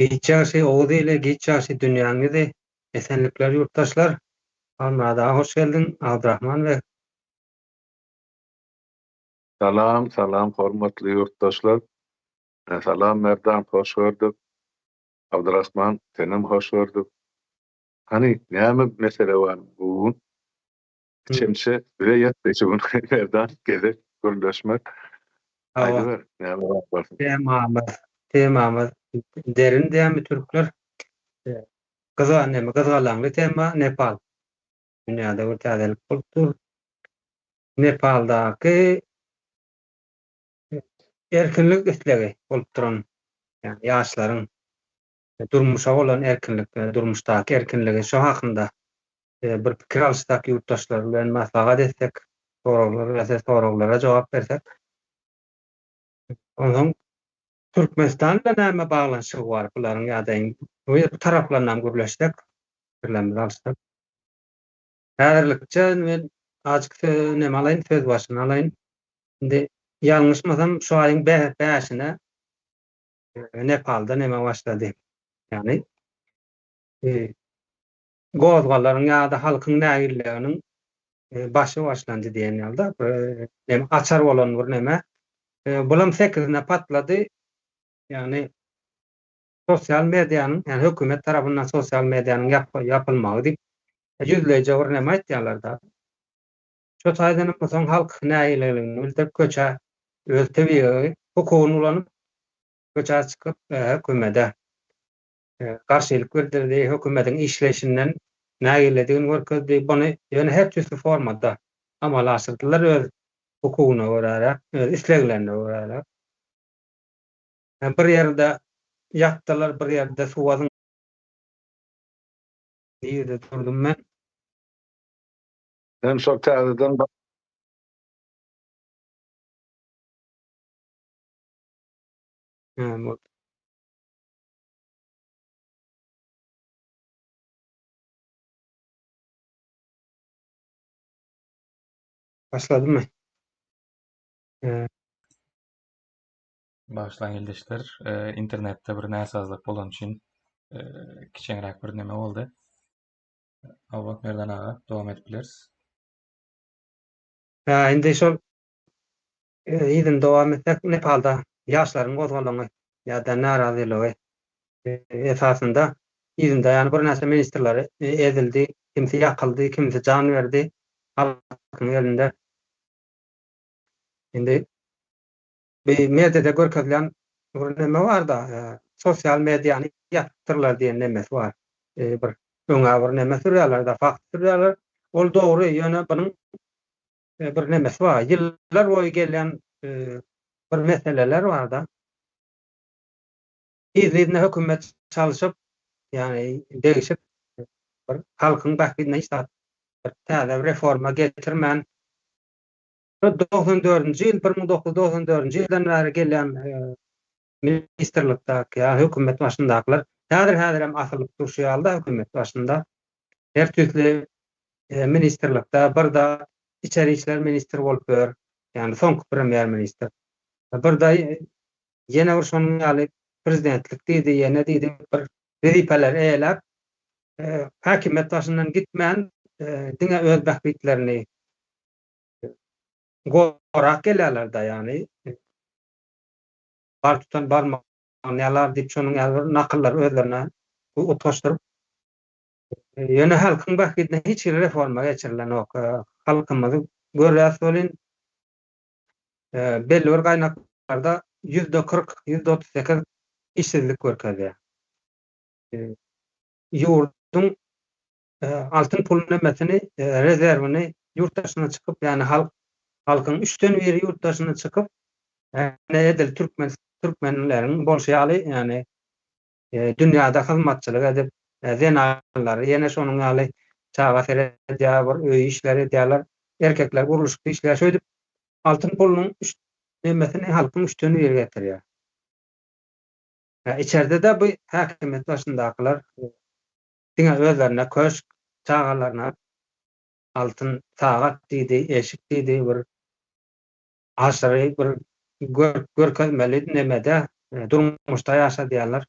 Geçýäşi owuz ile geçýäşi dünýäňyzy esenlikler ýurtdaşlar. Almada hoş geldin Abdurrahman we Salam, salam, hormatly ýurtdaşlar. Salam Merdan, hoş gördük. Abdurrahman, senem hoş gördük. Hani näme mesele bar bu? Çemşe bire ýetdi bu Merdan gezek görleşmek. Aýdy ber, näme bar? temamyz derin dämi türkler gyzgalaňly tema Nepal. Dünýäde bir täzelik bolupdyr. Nepaldaky erkinlik islegi bolup duran, ýani ýaşlaryň durmuşa bolan erkinlik, durmuşdaky erkinligi şu hakynda bir pikir alşsak ýurtdaşlar bilen maslahat etsek, soraglara jogap bersek. Onuň Türkmenistan bilen näme baglanşygy bar bularyň ýa-da bu taraplaryndan gürleşdik, birlemde alşsak. Häzirlikçe men ajyk näme alaýyn, söz başyny alaýyn. Indi ýalňyşmasam şu aýyň 5-ine Nepalda näme başlady? Ýani gozgallaryň ýa-da halkyň nägilliginiň başy başlandy diýen ýalda näme açar bolan bir näme. Bulam 8-ine patlady. Ýani sosial mediýanyň, ýani hökümet tarapyndan sosial mediýanyň ýapylmagy diýip yüzleje bir näme aýtýarlar da. Şu taýdan soň halk nägiligini bildirip köçä öz tebigy hukugyny ulanyp köçä çykyp hökümete garşylyk bildirdi, hökümetiň işleşinden nägiligini görkezdi. Buny ýöne her türlü formada amala aşyrdylar öz hukugyna görä, öz isleglerine görä. Bir ýerde ýatdylar, bir ýerde suwadyň ýerde durdum men. Sen şo täzeden Başladymy? Başlaň ildeşler, internetde bir näsazlyk bolan üçin kiçiňräk bir näme boldy. Awak Merdan aga, dowam edip bilersiz. Indi şol ýygyň dowam etsek Nepalda ýaşlaryň gozgalaňy ýa-da narazyligi esasında ýygyňda ýani bir näse ministrleri edildi, kimse ýakyldy, kimse jan berdi. Halkyň elinde. Indi mediada görkezlen bir näme bar da, sosial mediýany ýatdyrlar diýen näme bar. Bir öňe bir näme sürýärler da, fakt sürýärler. Ol dogry, ýöne bunyň bir näme bar. Ýyllar boýy gelen bir meseleler bar da. Izledine hökümet çalışyp, ýani degişip bir halkyň bahsine istat bir täze reforma getirmän 1994-nji ýyl 1994-nji ýyldan bäri gelen ministrlikde ýa hökümet başyndakylar häzir hem asylyp durýarlar hökümet başynda. Her türlü ministrlikde bir da içeri işler ministri bolup ber, ýani soňky premier ministr. Bir da ýene bir şonuň ýaly prezidentlik diýdi, ýene diýdi bir wezipeler eýlep häkimet başyndan gitmän diňe öz bahsitlerini gorak gelýärler da, ýani bar tutan barmaňlar diýip şonuň ýaly nakyllary özlerine utgaşdyryp ýöne halkyň bahsitine hiç reforma geçirilen ok. Halkymyzy görýäs bolyn belli bir gaýnaklarda %40, %38 işsizlik görkezýär. Ýurdun altyn pul nämesini, rezerwini ýurtdaşyna çykyp, ýani halkyň 3den biri ýurtdaşyna çykyp, edil türkmenleriň bolşýaly, ýani dünýäde hyzmatçylyk edip, zenarlary, ýene şonuň ýaly çağa seredýär, bir öý işleri edýärler, erkekler guruluşykda işler şöýdip, altyn pulunyň nämesini halkyň 3den biri getirýär. İçeride de bu häkimet başyndakylar diňe özlerine köşk çağalaryna altın sagat diýdi, eşik diýdi, bir aşary bir görkezmeli nemede durmuşda ýaşadýarlar.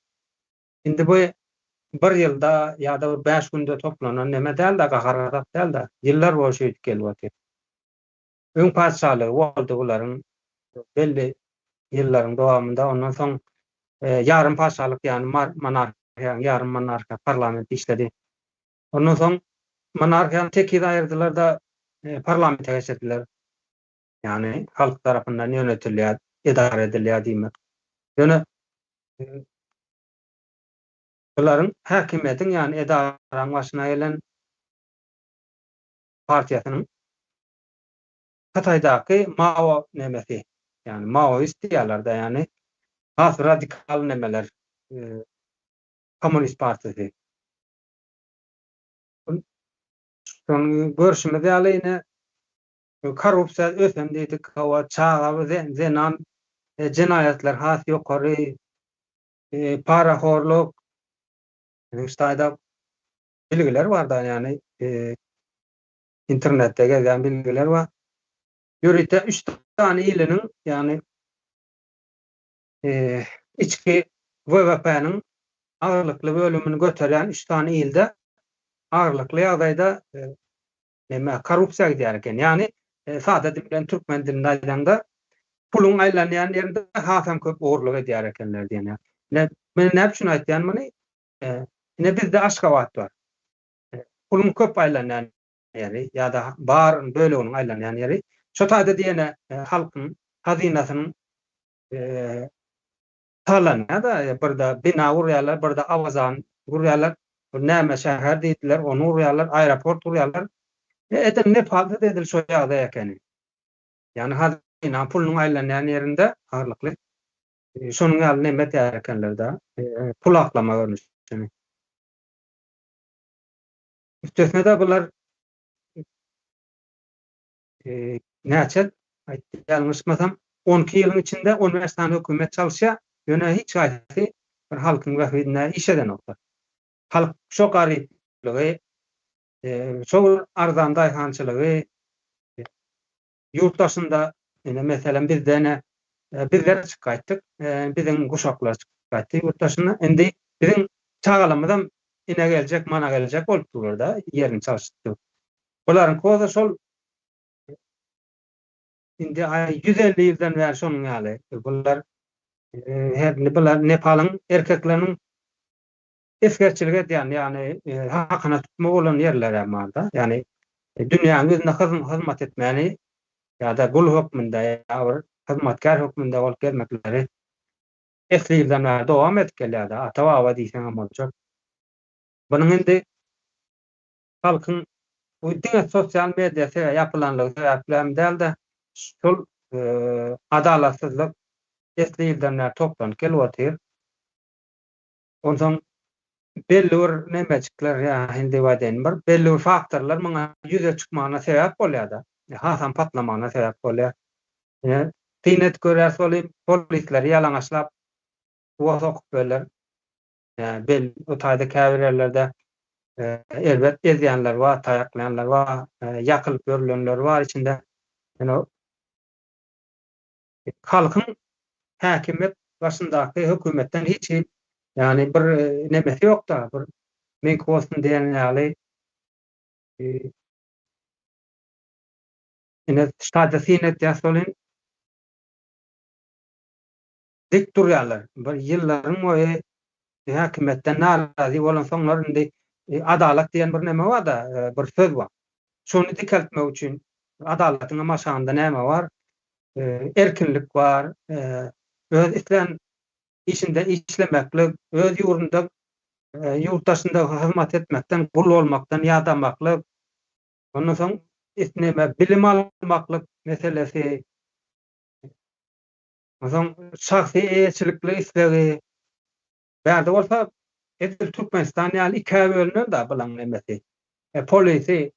Indi bu bir ýylda ýa-da 5 günde toplanan neme däl da gaharatat däl da ýyllar boşy öýtüp gelýär. Öň padşahlygy boldy bularyň belli ýyllaryň dowamında ondan soň ýarym padşahlyk ýani monarhiýa, ýarym monarhiýa parlament işledi. Ondan soň monarhiýany tekide aýyrdylar da parlamente geçirdiler. Yani halk tarafından yönetilýär, idare edilýär diýmek. Ýöne bularyň häkimiýetiň ýani edaraň başyna gelen partiýasynyň Hataydaky Mao nemesi, yani Maoist diýerler da, yani has radikal nemeler, Komünist Partisi. Şonu görüşmede ýaly korrupsiýa ösem diýdik, hawa çağa we zenan jinayetler has ýokary, paraxorluk, Instagramda bilgiler var da, yani internette gezen bilgiler var. Ýörite 3 tane iliniň, yani içki WWP'nin ağırlıklı bölümünü götüren 3 tane ilde ağırlıklı ýagdaýda neme korrupsiýa giderken, yani sadece bilen Türkmen dilinde aýdanda pulun aýlanýan ýerinde hasam köp ogurlyk edýär ekenler diýen. Men näme üçin aýtýan muny? Ne bizde Aşgabat bar. Pulun köp aýlanýan ýeri ýa-da bar böleginiň aýlanýan ýeri. Şo taýda diýene halkyň hazinasynyň talanýa da birde bina gurýarlar, birde awazan gurýarlar, näme şäher diýdiler, onu gurýarlar, aeroport gurýarlar. Eden ne palda edil şo ýagdaý ekeni. Yani hazina pulunyň aýlanýan ýerinde ağırlykly şonuň ýaly näme diýär ekenler da pul aklama görnüşini. Üstesine bular näçe ýalňyşmasam 12 ýylyň içinde 15 tane hökümet çalışýar, ýöne hiç gaýsy bir halkyň wagtynda işeden oklar. Halk şo garyplygy, şo arzan daýhançylygy, ýurtdaşynda meselem bizden bizler çykaýtdyk, biziň guşaklar çykaýtdy ýurtdaşyna. Endi biziň çagalamyzdan ine geljek, mana geljek bolup durur da, ýerini çalışdyk. Bularyň koza şol indi 150 ýyldan bäri şonuň ýaly. Bular bular Nepalyň erkekleriniň esgerçilik edýän, ýani hakyna tutma bolan ýerler emanda. Yani dünýäň özüne hyzmat etmäni ýa-da gul hökmünde ýa-da hyzmatkar hökmünde bolup gelmekleri esli ýyldan bäri dowam edip gelýär. Ata-baba diýsen boljak. Bunyň indi halkyň bu diňe sosial mediýa ýapylanlygy sebäplen dälde şol adalatsyzlyk esli ýyldan bäri toplanıp gelýär. Ondan belli bir nemecikler ya indi waden bir belli bir faktorlar muňa ýüze çykmagyna sebäp bolýar da. Hasam patlamagyna sebäp bolýar. Tinet görär soly polisler ýalaňaçlap wagt okup berler. Bel o taýda käbirlerde elbet ezýänler var, taýaklayanlar var, ýakylyp görülenler var içinde. Yani halkyň häkimet başyndaky hökümetten hiç yani bir nemesi yok da, bir menkosun diýen ýaly ine ştadysynet ýasolyn dik durýarlar. Bir ýyllaryň boýy häkimetten narazy bolan soňlar indi adalet diýen bir neme bar da, bir söz bar. Şonu dikeltmek üçin adalatyň maşagynda näme bar? Erkinlik bar, öz islen işinde işlemeklik, öz ýurdunda ýurtdaşynda hyzmat etmekden, gul bolmakdan ýadamaklyk, ondan soň isneme bilim almaklyk meselesi, ondan şahsy eýetçilikli islegi. Bärde bolsa edil Türkmenistan ýaly ikiye bölünýär da bulan nemesi. Polisi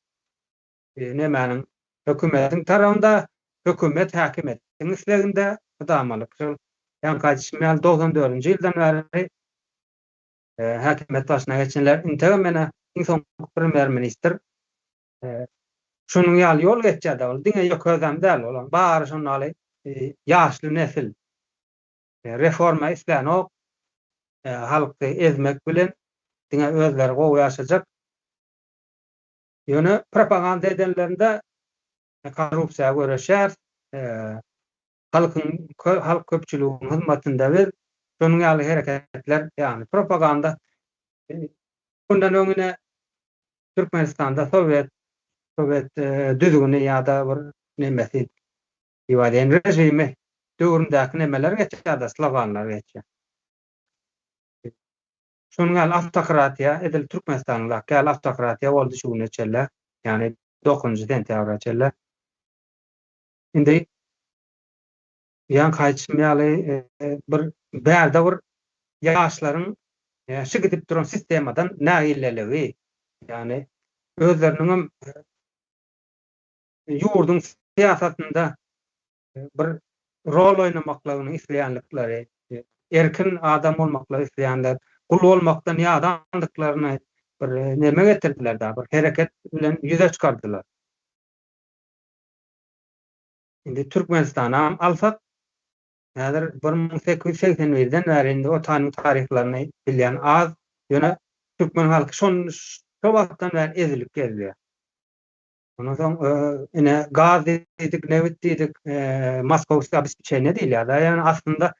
nemäniň hökümetiň tarapynda, hökümet häkimetiň isleginde gydamalyk. Yani kaçışmayalı 94. ýyldan bäri häkimet başyna geçenler intege mene inson premier minister şonuň ýaly ýol geçýär da, diňe ýokazam däl bolan bary şonuň ýaşly nesil reforma isläni ok halky ezmek bilen diňe özleri gowy ýaşajak. Ýöne propaganda edenlerinde korrupsiýa göreşär. Halk köpçüliginiň hyzmatynda bir şonuň ýaly hereketler, ýani propaganda. Bundan öňüne Türkmenistanda Sovet düzgüni ýa-da bir nemesi diýýän rejimi döwründäki nemeler geçýär, sloganlar geçýär. Şonuň ýaly awtokratiýa edil Türkmenistanyňdaky awtokratiýa boldy şu neçeler, ýani 9-njy sentýabra çeller. Indi ýan kaçym ýaly bir bärde bir ýaşlaryň şy gidip duran sistemadan nägilleligi, ýani özleriniň ýurdun siýasatynda bir rol oýnamaklaryny isleýänlikleri, erkin adam bolmaklaryny isleýänler, kul bolmakdan ýadandyklaryny bir neme getirdiler da, bir hereket bilen ýüze çykardylar. Indi Türkmenistana alsak, häzir 1881-den bäri indi o taryhlaryny bilýän az, ýöne türkmen halky şo wagtdan bäri ezilip geldi. Ondan soň ine gaz diýdik, newit diýdik, Moskovskiy обеспечение diýilýär. Ýani aslında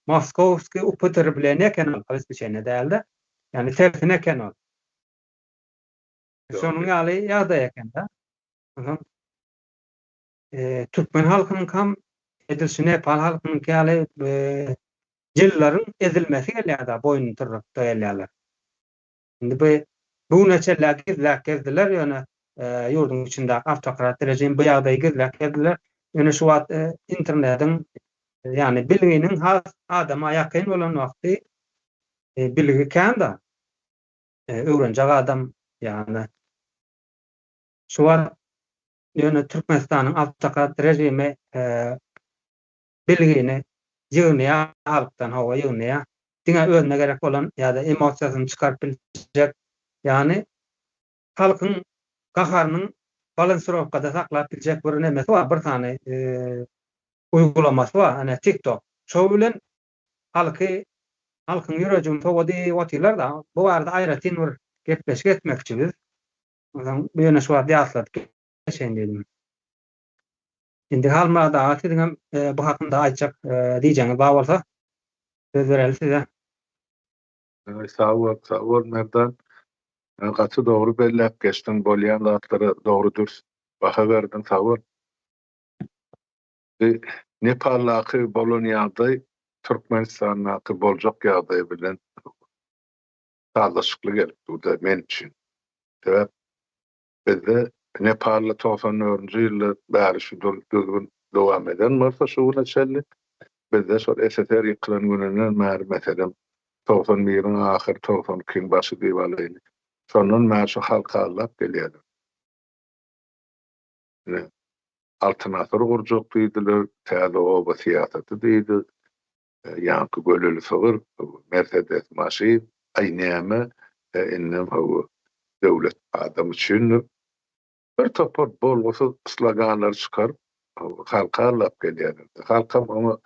Moskovskiy UPTR bilen eken обеспечение däldi. Ýani tersine eken ol. Şonuň ýaly ýagdaý eken da. Türkmen halkynyň kam edilşi Nepal halkynyň ýaly jyllaryň ezilmesi gelýär da, boynuny tyrrakda gelýärler. Indi bu neçeler gezdiler, ýöne ýurdun içinde awtokrat rejim bu ýagdaýy gezdiler. Ýöne şu wagt internetiň, ýani bilginiň adama ýakyn bolan wagty bilgi kän da öwrenjek adam, ýani şu wagt ýöne Türkmenistanyň awtokrat rejimi bilgini ýygnaýa, halkdan hawa ýygnaýa, diňe özüne gerek bolan ýa-da emosiýasyny çykaryp biljek, ýani halkyň gahanyň balansировкада saklap biljek bir nemesi bar, bir tane uygulamasy bar, ana TikTok. Şo bilen halkyň ýüregini togady otyrlar da, bu arada aýratyn bir gepleşik etmekçi biz. Oňa bu ýöne şu wagt ýasladyk geçen dedim. Indi halmada atydyňam bu hakynda aýtjak diýjeňiz bar bolsa söz berelim size. Sağ ol Merdan. Gaçy dogry belläp geçdiň, bolýan zatlary dogrudur. Baha berdiň, sağ ol. Nepal'laky bolan ýagdaý Türkmenistanyňky boljak ýagdaý bilen talaşykly gelip durdy men üçin. Sebäp bizde Nepal'la 94-nji ýylda bäri şu düzgün dowam eden bolsa şu neçeli bizde şol SSR ýykylan gününden bäri meselem 91-iň ahyr 92-iň başy diýip alaýyn. Şondan mäşe halkallap gelýär. Alternator gurjak diýdiler, täze oba siýasaty diýdi. Ýanky göleli sogur, Mercedes maşyn, aýnäme, innem hawa döwlet adam üçin bir topar bolgusy sloganlar çykaryp halkallap gelýär. Halkam onu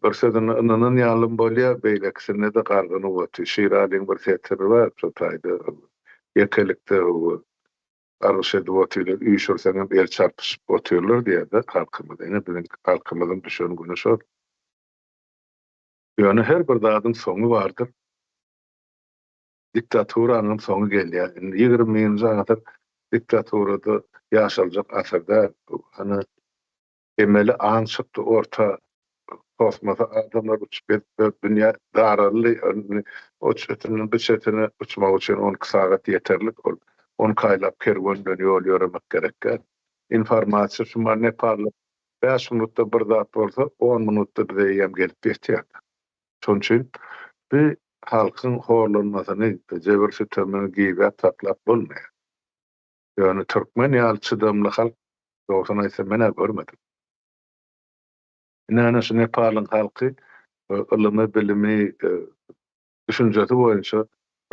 bir sözüne ynanyň ýalym bolýar, beýlekisine de gargyny goty. Şiralyň bir setiri bar, şu taýda ýekelikde arşedy otyrlar, üýşürseňem el çarpyşyp otyrlar diýär halkymyz. Ene bilen halkymyzyň düşüngüni şo. Ýöne her bir dadyň soňy bardyr. Diktaturanyň soňy gelýär. 20-nji asyr diktaturada ýaşaljak asyrda hani emeli ançykdy orta kosmosa adamlar uçup dünýä dararly o çetini bir çetini uçmak üçin 10 saat yeterlik ol. 10 kaylap kerwanda ýol ýöremek gerekkä. Informasiýa şuma Nepal'da 5 minutda bir zat bolsa 10 minutda bizeýem gelip ýetýär. Şoň üçin bu halkyň horlanmasyny jebir sütemini giýip taklap bolmaýar. Ýöne Türkmen ýaly çydamly halk dogsan aýsa mene görmedim. Näme şu Nepal'ın halky ılımy bilimi düşünjesi boýunça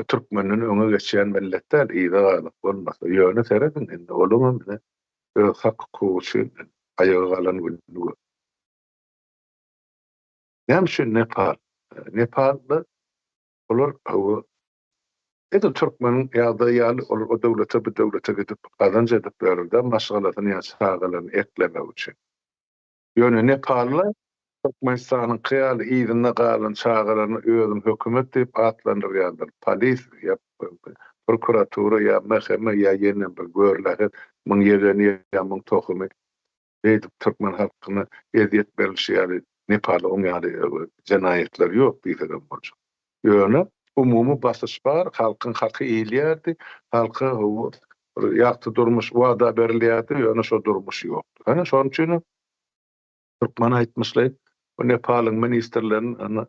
Türkmeniň öňe geçýän milletler ýa-da galyp bolmasa ýöne seredin indi olumam bile hak kuçy aýaga galan gündü. Näme şu Nepal'da Olar Edo Türkmen'in ýa-da ýaly o döwlete bir döwlete gidip gazanç edip berýärler, maşgalatyny ýa sagalaryny eklemek üçin. Ýöne Nepallar Türkmenistanyň kyýaly ýerinde galan çağalaryny özüm hökümet diýip atlandyrýarlar. Polis ýa prokuratura ýa mahkeme ýa ýene bir görläge muň ýerlerini ýa muň tohumy edip Türkmen halkyny eziyet berýär. Nepalda oň ýaly jenayetler ýok diýilýär bolsa. Ýöne umumy basyş bar, halkyň haky eýilýärdi, halka ýakty durmuş wada berilýärdi, ýöne şo durmuş ýokdy. Ana şonuň üçin Türkmen aýtmyşlar, bu Nepalyň ministrlerini ana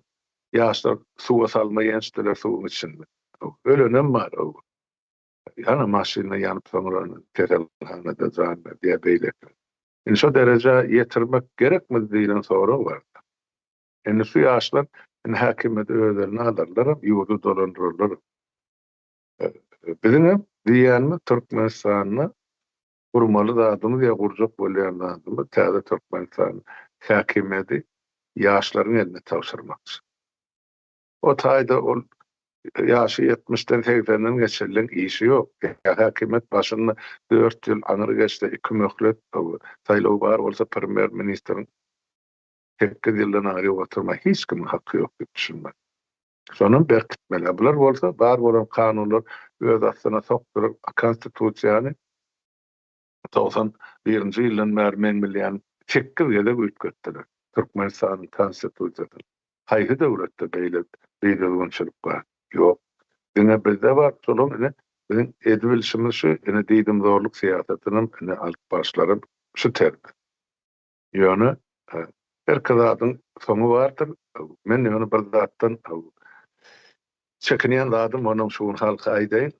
ýaşlar suwa salmaýançdylar suwun içinde. Ölenem bar. Ýa-da maşyna ýanyp soňra terelhanada zanna diýe beýlek. Şo derece ýetirmek gerekmi diýilen soraw bar. Şu ýaşlar häkimet özlerini alarlar, ýurdu dolandyrarlar. Bizim diýänmi Türkmenistanyň gurmaly zadymy ýa gurjak bolýan zadymy täze Türkmenistan häkimeti ýaşlaryň eline tapşyrmakçy. O taýda ol ýaşy 70-den 80-den geçirilen işi ýok. Häkimet başynda 4 ýyl anyr geçdi, 2 möhlet saýlaw bar bolsa premier ministriň 8 ýyldan aýry oturma hiç kim hakkı ýok diýip düşünmek. Şonun berkitmeli. Bular bolsa bar bolan kanunlar öz astyna sokdurup konstitusiýany 91-nji ýyldan bäri meňmilýän 8 ýyla güýtgetdiler. Türkmenistanyň konstitusiýasy. Haýhy döwletde beýle beýleginçilik bar. Ýok. Diňe bizde bar, şolum ine bizim edilişimiz şu, ine diýdim zorluk siýasatynyň ine alyp başlary şu terbi. Ýöne her kazadyň soňu bardyr. Men ýöne bir zatdan çekinýän zadym onuň şuun halka aýdaýyn.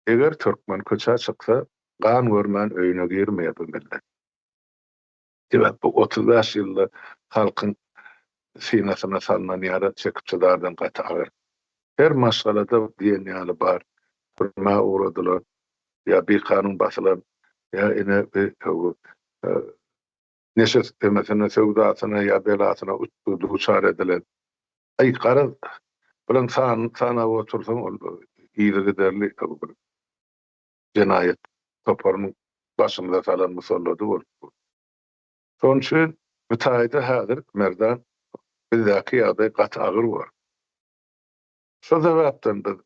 Eger Türkmen köçä çyksa, gan görmän öýüne girmeýär bu millet. Sebäp bu 35 ýylda halkyň sinasyna salınan ýara çekipçilerden gaty agyr. Her maşgalada diýen ýaly bar. Türkme uğradylar, ýa bir kanun basylan, ýa ine neşet mesela sevdasyna ýa belasyna duçar edilen. Ay gara bilen sana otursaň ol ýygy giderli jenayet toparyny başymyza salan musallady bol. Şonuň üçin müteahhide häzir merdan bizdäki ýagdaý gaty agyr bar. Şo sebäpden biz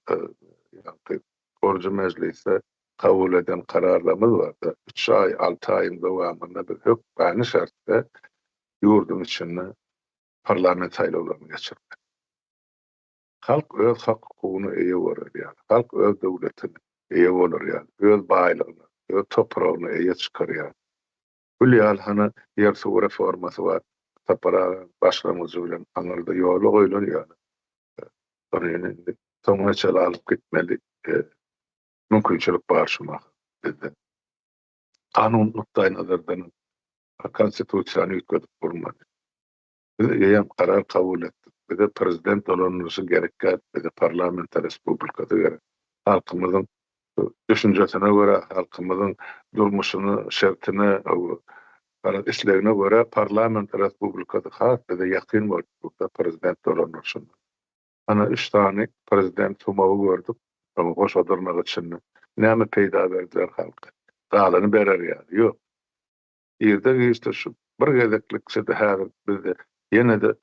Gorjy Mejlisde kabul eden kararlarymız var. 3 ay, 6 aýyň dowamında bir hökmany şartda ýurdun içinde parlament saýlawlaryny geçirmek. Halk öz hakyny eýe bolar ýa-da. Halk öz döwletini eýe bolar ýa-da. Öz baýlygyny, öz topragyny eýe çykarýar. Bu ýaly hana ýer suw reformasy bar. Tapara başlamyzy bilen aňyrda ýoly goýulan ýa-da. Soňra çala alyp gitmeli. Mümkinçilik bar şumak bizde. Kanun nuktaý nazardan konstitusiýany ýetip durmaly. Biz ýa karar kabul etdik. Bize prezident olanlyşy gerekkä, bize parlamenter respublikada gerek. Halkymyzyň düşünjesine göre, halkymyzyň durmuşyny, şertine, islegine göre parlamenter respublikada has bize ýakyn bol. Bu prezident olanlyşy. Ana 3 tane prezident sumagy gördük. Ama hoş odurmak için näme peýda berdiler halka. Galany berer ýa-da. Ýok. Ýerde işte şu bir gezeklik şeýle häzir bizde ýene de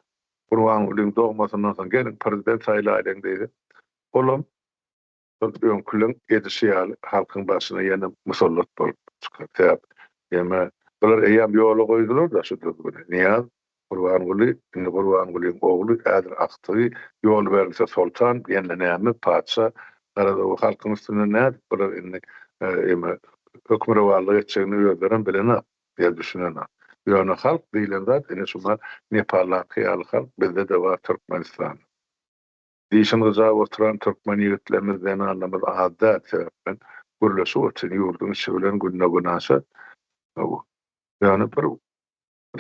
Gurban Gulyň dogmasyndan soň gelin prezident saýlaýan diýdi. Olam öň külen edişi ýaly halkyň başyna ýene musallat bolup çykar. Ýa-da bular eýam ýoly goýdular da şu döwürde. Niýe? Gurban Gulyň ogly ädir aktygy ýol berilse sultan ýene näme padşa arada o halkın üstüne ne bular inni hökmüre varlığı etçeğini öldüren bilene diye düşünen. Yani halk diýilen zat ene şumar Nepal'a kıyalı halk bizde de var Türkmenistan. Diýişin gyza oturan Türkmen ýigitlerimizden anlamaz adda sebäpden gürleşi üçin ýurdun içi bilen günne günaşa. Yani bir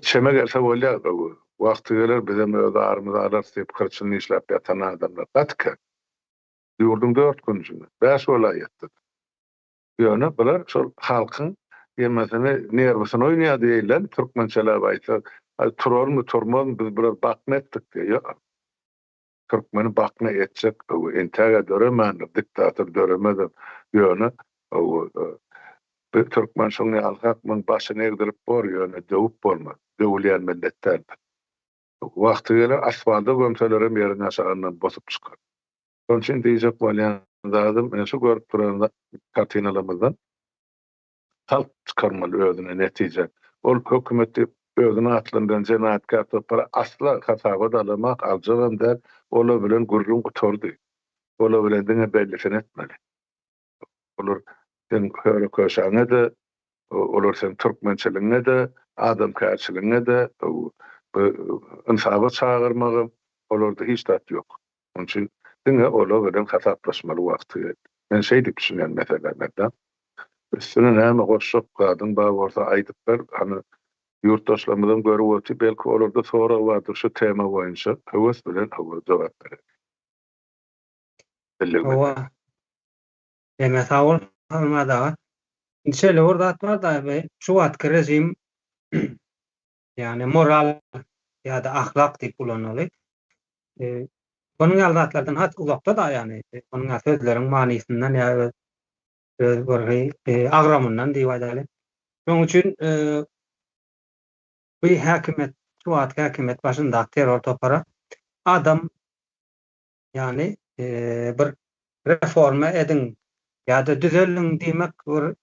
çeme gelse bolýar. Wagty geler bizim öz arymyzy alar diýip kırçyny işläp ýatan adamlar gatka. Ýurdun 4 günjüne 5 welaýetde. Ýöne bular şol halkyň ýemesine nerwusyny oýnaýar diýilen türkmençeler aýtsa, turarmy turmazmy biz bir bakma etdik diýýär. Türkmeni bakna etsek, entäge döremen, diktatör döremeden ýöne, bir Türkmen şoňa alhakman başyny egdirip bor ýöne döwüp bolmaz. Döwülýän milletler. Wagty gele asfalda gömselerem ýerine aşagandan bosup çykar. Şoň üçin diýjek bolýan zadym, men şu görüp duranda kartinalarymyzdan halk çıkarmaly özüne netije. Ol hökümeti özüne atlandan jenaatkä topara asla hasaba da alamak aljagam der, ola bilen gurrun gutordy. Ola bilen diňe bellisin etmeli. Olur sen höre köşäňe de, olur sen türkmençiligiňe de, adamkärçiligiňe de, insaba çağırmagym, olarda hiç tat ýok. Onun üçin diňe ola bilen hasaplaşmaly wagty. Men şey diýip düşünýän meselelerde. Üstüne näme goşup gadyň ba bolsa aýdyp ber, hani yurtdaşlarymyzdan görüp ötüp belki olarda sonra wardyr şu tema boýunça höwes bilen jogap berer. Owa demek awul almada. Şeýle orada atlar da şu wagtky rejim yani moral ya da ahlak diýip ulanyly. Bunun ýaldatlardan hat uzakda da yani bunun sözleriň manysynyň ýa agramyndan diýip aýdaly. Şoň üçin bu häkimet, şu wagtky häkimet başynda terror topara adam yani bir reforma edin ya da düzelin diýmek bir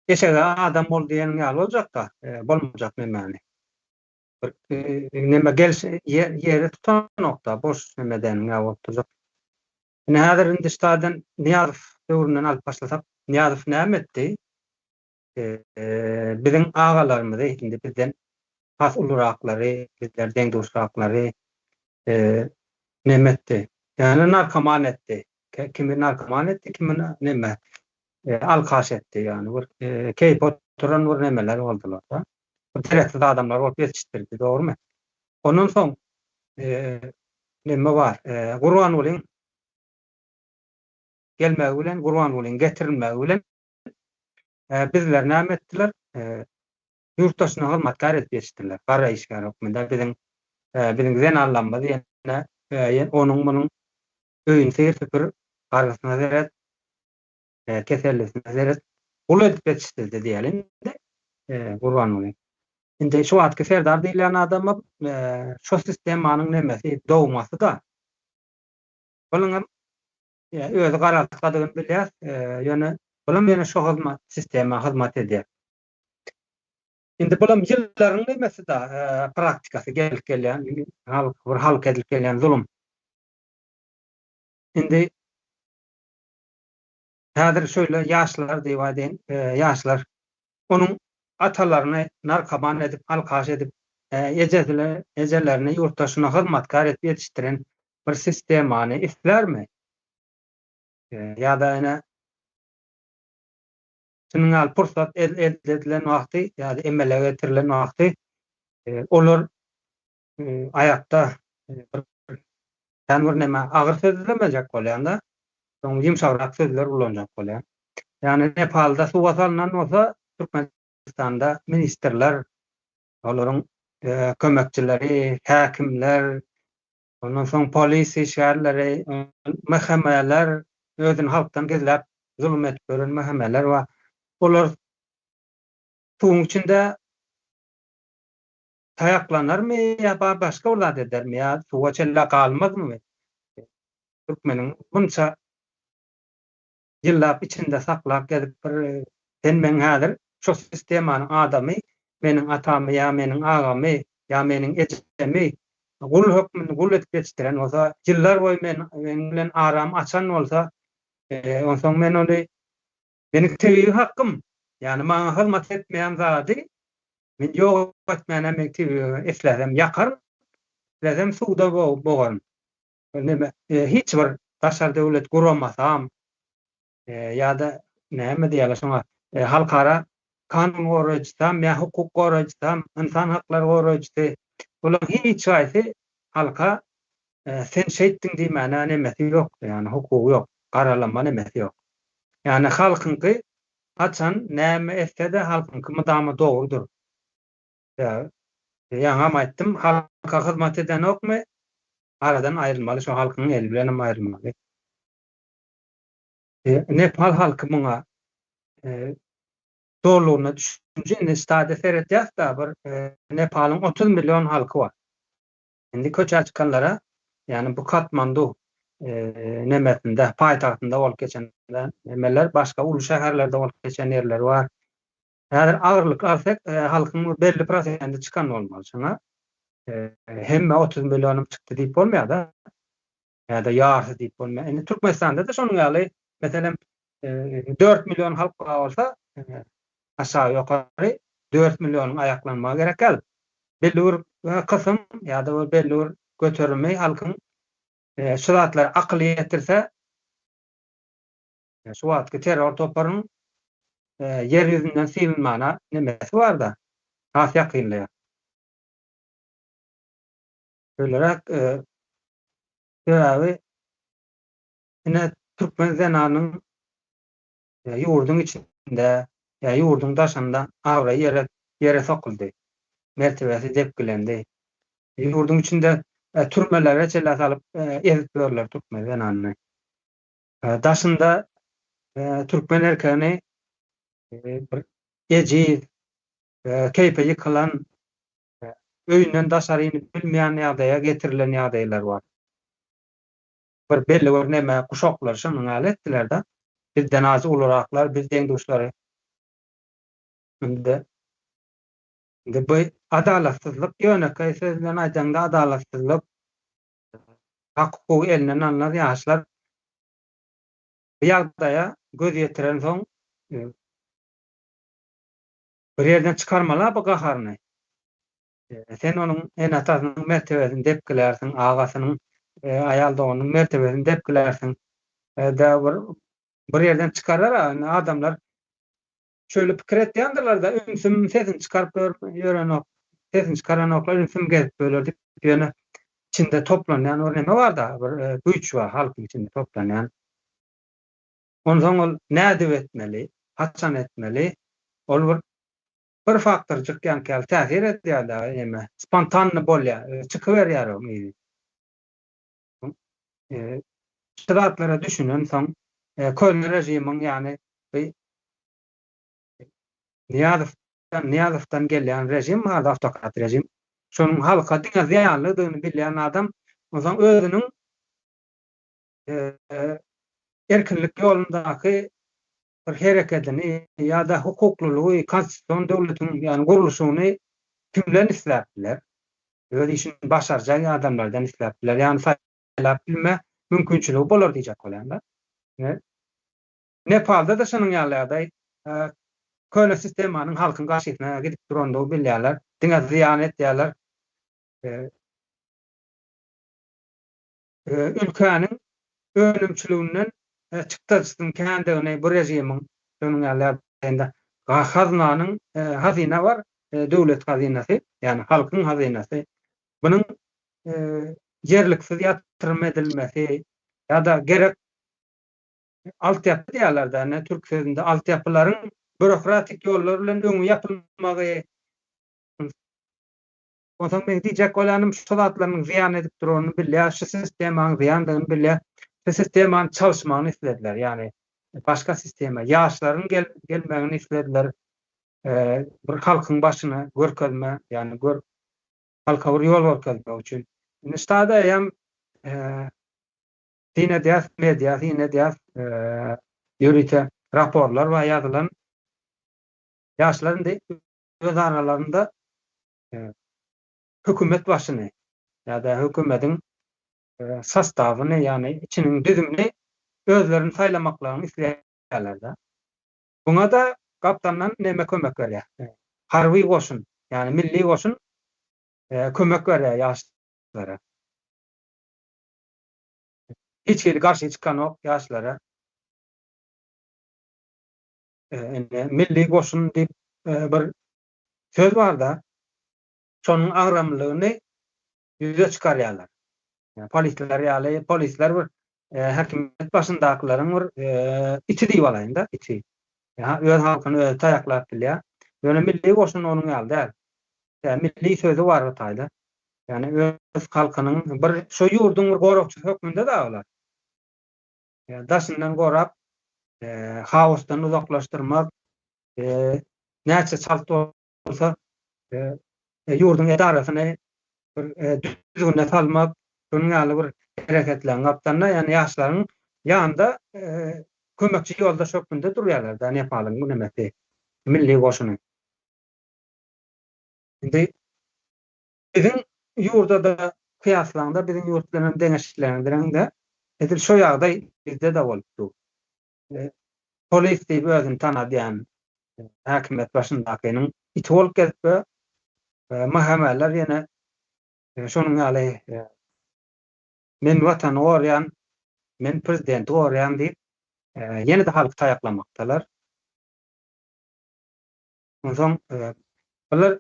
geçege adam bol diýen ýaly boljak da bolmajak memani. Neme gelse ýere tutan nokta boş nemeden ýa bolajak. Näder Hindistandan Niýazow döwründen alyp başlasak, Niýazow näme etdi? Biziň agalarymyz indi bizden has uluraklary, bizlerden dostlaklary näme etdi? Yani narkoman etdi. Kimi narkoman etdi, kimi näme? Alkaş etdi yani. Bir keyp oturan bir nemeler boldular da. Bu tereddüt adamlar olup yetiştirdi, doğru mu? Ondan soň näme bar? Gurban bolyň gelmägi bilen, gurban bolyň getirilmägi bilen bizler näme etdiler? Yurtdaşyna hyrmatkar edip yetişdirdiler. Gara işgär hökümde biziň zenallanmaz ýene onuň munyň öýün seyir gargasyna zeret, kesellisine zeret ul edip yetişdirdi diýelim-de gurban bolyň. Indi şu wagtky serdar diýilen adamy şu sistemanyň nemesi dowmasy da. Bunyň özü garatydygyny bilýär, ýöne bular meni şu hyzmat sistema hyzmat edýär. Indi bular ýyllaryň nemesi da praktikasy gelip gelýän, halk edilip gelýän zulum. Indi häzir şöyle ýaşlar diýip aýdyn, ýaşlar onuň atalaryny narkoman edip, alkaş edip, ejellerini yurtdaşyna hyzmatkar edip yetişdiren bir sistemany islermi? Ya da ene şunun al pursat edilen wagty ya da emele getirilen wagty olar ayakta bir neme agyr sözlemejek bolýanda, soň ýumşarak sözler ulanjak bolýar. Yani Nepalda suwa salynan bolsa Türkmenistanda ministrler, olaryň kömekçileri, häkimler, ondan soň polis işgärleri, mahkemeler, özüni halkdan gizläp zulüm edip gören mahkemeler we olar suwun içinde tayaklanarmy ýa başga ulat edermi ýa suwa çella galmazmy? Türkmeniň bunça ýyllap içinde saklap gelip bir sen men häzir şu sistemanyň adamy, meniň atamy ýa meniň agamy ýa meniň ejemi gul hökmüni gul edip geçdiren bolsa, ýyllar boýy men bilen aram açan bolsa, onsoň men onu meniň tebii hakkym, ýani maňa hyzmat etmeýän zady men ýok etmänem tebii esläsem ýakar, esläsem suwda bogarym. Näme hiç bir daşar döwlet guramasam ýa-da näme diýerler şoňa halkara kanun gorajysam ýa hukuk gorajysam, insan haklary gorajysy bular hiç gaýsy halka sen şeýtdiň diýmäne nemesi ýok, ýani hukuky ýok, garalanma nemesi ýok. Ýani halkynky haçan näme etse de halkynky mydamy dogrudur. Ýa-ňa aýtdym, halka hyzmat eden okmy? aradan ayrılmaly, şu halkyň eli bilen ayrılmaly. Nepal halky muňa zorlugyna düşünje istade seretýär da bir Nepalyň 30 milyon halky bar. Indi köçe çykanlara, yani bu Katmandu nemesinde, paýtagtynda bolup geçenler, nemeler başga ulu şäherlerde bolup geçen ýerler bar. Häzir agyrlyk alsak, halkyň belli prosenti çykan bolmaly. Şoňa hemme 30 milyonum çykdy diýip bolmaýar da. Ýa-da ýarysy diýip bolmaýar. Indi Türkmenistanda da şonuň ýaly, meselem 4 milyon halk bolsa, aşağı ýokary 4 milyonyň ayaklanmagy gerek gel. Belli bir kysym ýa-da belli bir götürme halkyň şu zatlar akly ýetirse, şu wagtky terror toplaryň yer ýüzünden silinmana nemesi bar da, has ýakynlýar. Şölerek sebebi ine Türkmen zenanyň ýurdun içinde, ýurdun daşynda agry ýere sokyldy. Mertebesi depkilendi. Ýurdun içinde türmelere çelle salyp ezip berler Türkmen zenanyny. Daşynda Türkmen erkegini bir eci, keype yıkılan, öýünden daşaryny bilmeýän ýagdaýa getirilen ýagdaýlar bar. Bir belli bir neme kuşaklar şonuň aletdiler da, bizden az uluraklar, bizden duşlary. Indi bu adalatsızlyk ýönekä sözlen aýdanda adalatsızlyk, hak hukuky elinden alınan ýaşlar bu ýagdaýa göz ýetiren soň bir ýerden çykarmalar bu gaharyny. Sen onuň en atasynyň mertebesini depkilersiň, agasynyň aýal dogynyň mertebesini depkilersiň. Da bir ýerden çykarar adamlar şöyle pikir etýändirler da ünsüm sesini çykaryp ýören sesini çykaran oklar ünsüm gezip bölerdik. Ýöne içinde toplanýan o neme bar da, bir güýç bar halkyň içinde toplanýan. Ondan ol näde etmeli, haçan etmeli? Ol bir faktor çykýan kel täsir etýär da, eme spontanny bolýar, çykyberýär o meýil. Şeratlara düşünen soň köhne rejimiň, ýani Niyazovdan gelýän rejim, awtokrat rejim. Şonuň halka diňe ziýanlydygyny bilýän adam, oňa özüniň erkinlik ýolundaky bir hereketini ýa-da hukuklylygy, konstitusiýon döwletiniň ýani gurulşyny kimden isläpdiler? Öz işini başarjak adamlardan isläpdiler. Ýani saýlap bilme mümkinçiligi bolar diýjek bolýar. Nepalda da şonuň ýaly köle sistemanyň halkyň garşysyna gidip durandygy bilýärler. Diňe ziýan etýärler. Ülkäniň ölümçiliginden çykdyrsyn kendigini bu rejimiň şonuň ýaly hazynanyň hazyna bar, döwlet hazynasy, ýani halkyň hazynasy. Bunyň yerliksiz ýatyrym edilmesi ýa-da gerek altyapy diýerler da, türk sözünde altyapylaryň bürokratik ýollar bilen öňü ýapylmagy. Ondan men diýjek bolanym şu zatlaryň ziýan edip duranyny bilýär, şu sistemaň ziýandygyny bilýär, şu sistemaň çalışmagyny istediler. Ýani başga sistema, ýaşlaryň gelmegini istediler. Bir halkyň başyna görkezme, ýani halka bir ýol görkezmek üçin. Nistada hem dine diýas, media, dine diýas, ýörite raporlar we ýazylan ýaşlaryň öz aralarynda hökümet başyny ýa-da hökümetiň sastawyny, ýani içiniň düzümini özlerini saýlamaklaryny isleýärler da. Buňa da gapdandan näme kömek berýär? Harby goşun, ýani milli goşun kömek berýär ýaşlara. Hiç kili garşy çykan ok ýaşlara. Milli goşun diýip bir söz bar da, şonuň agramlygyny ýüze çykarýarlar. Polisler ýaly, polisler bir häkimet başyndakylaryň bir içi diýip alaýyn da, içi. Öz halkyny öz taýaklap bilýär. Ýöne milli goşun onuň ýaly däl. Milli sözü bar Ýaýda. Yani öz halkynyň bir şo ýurdun bir gorukçy hökmünde da bolar. Daşyndan gorap, hawusdan uzaklaşdyrmak, näçe çalt bolsa, ýurdun edarasyny düzgünde salmak, şonuň ýaly bir hereketlerini gapdanna, ýani ýaşlaryň ýanynda kömekçi ýoldaş hökmünde durýarlar da Nepalyň bu nemesi, milli goşuny. Indi bizim ýurda da kıyaslanda bizim ýurtlaryň deňeşiklerinde edil şo ýagdaý bizde de bolupdy. Polis diýip özüni tanadýan häkimet başyndakynyň iti bolup gelip mahkemeler ýene şonuň ýaly men watany gorýan, men prezidenti gorýan diýip ýene de halky taýaklamakdalar. Onsoň bular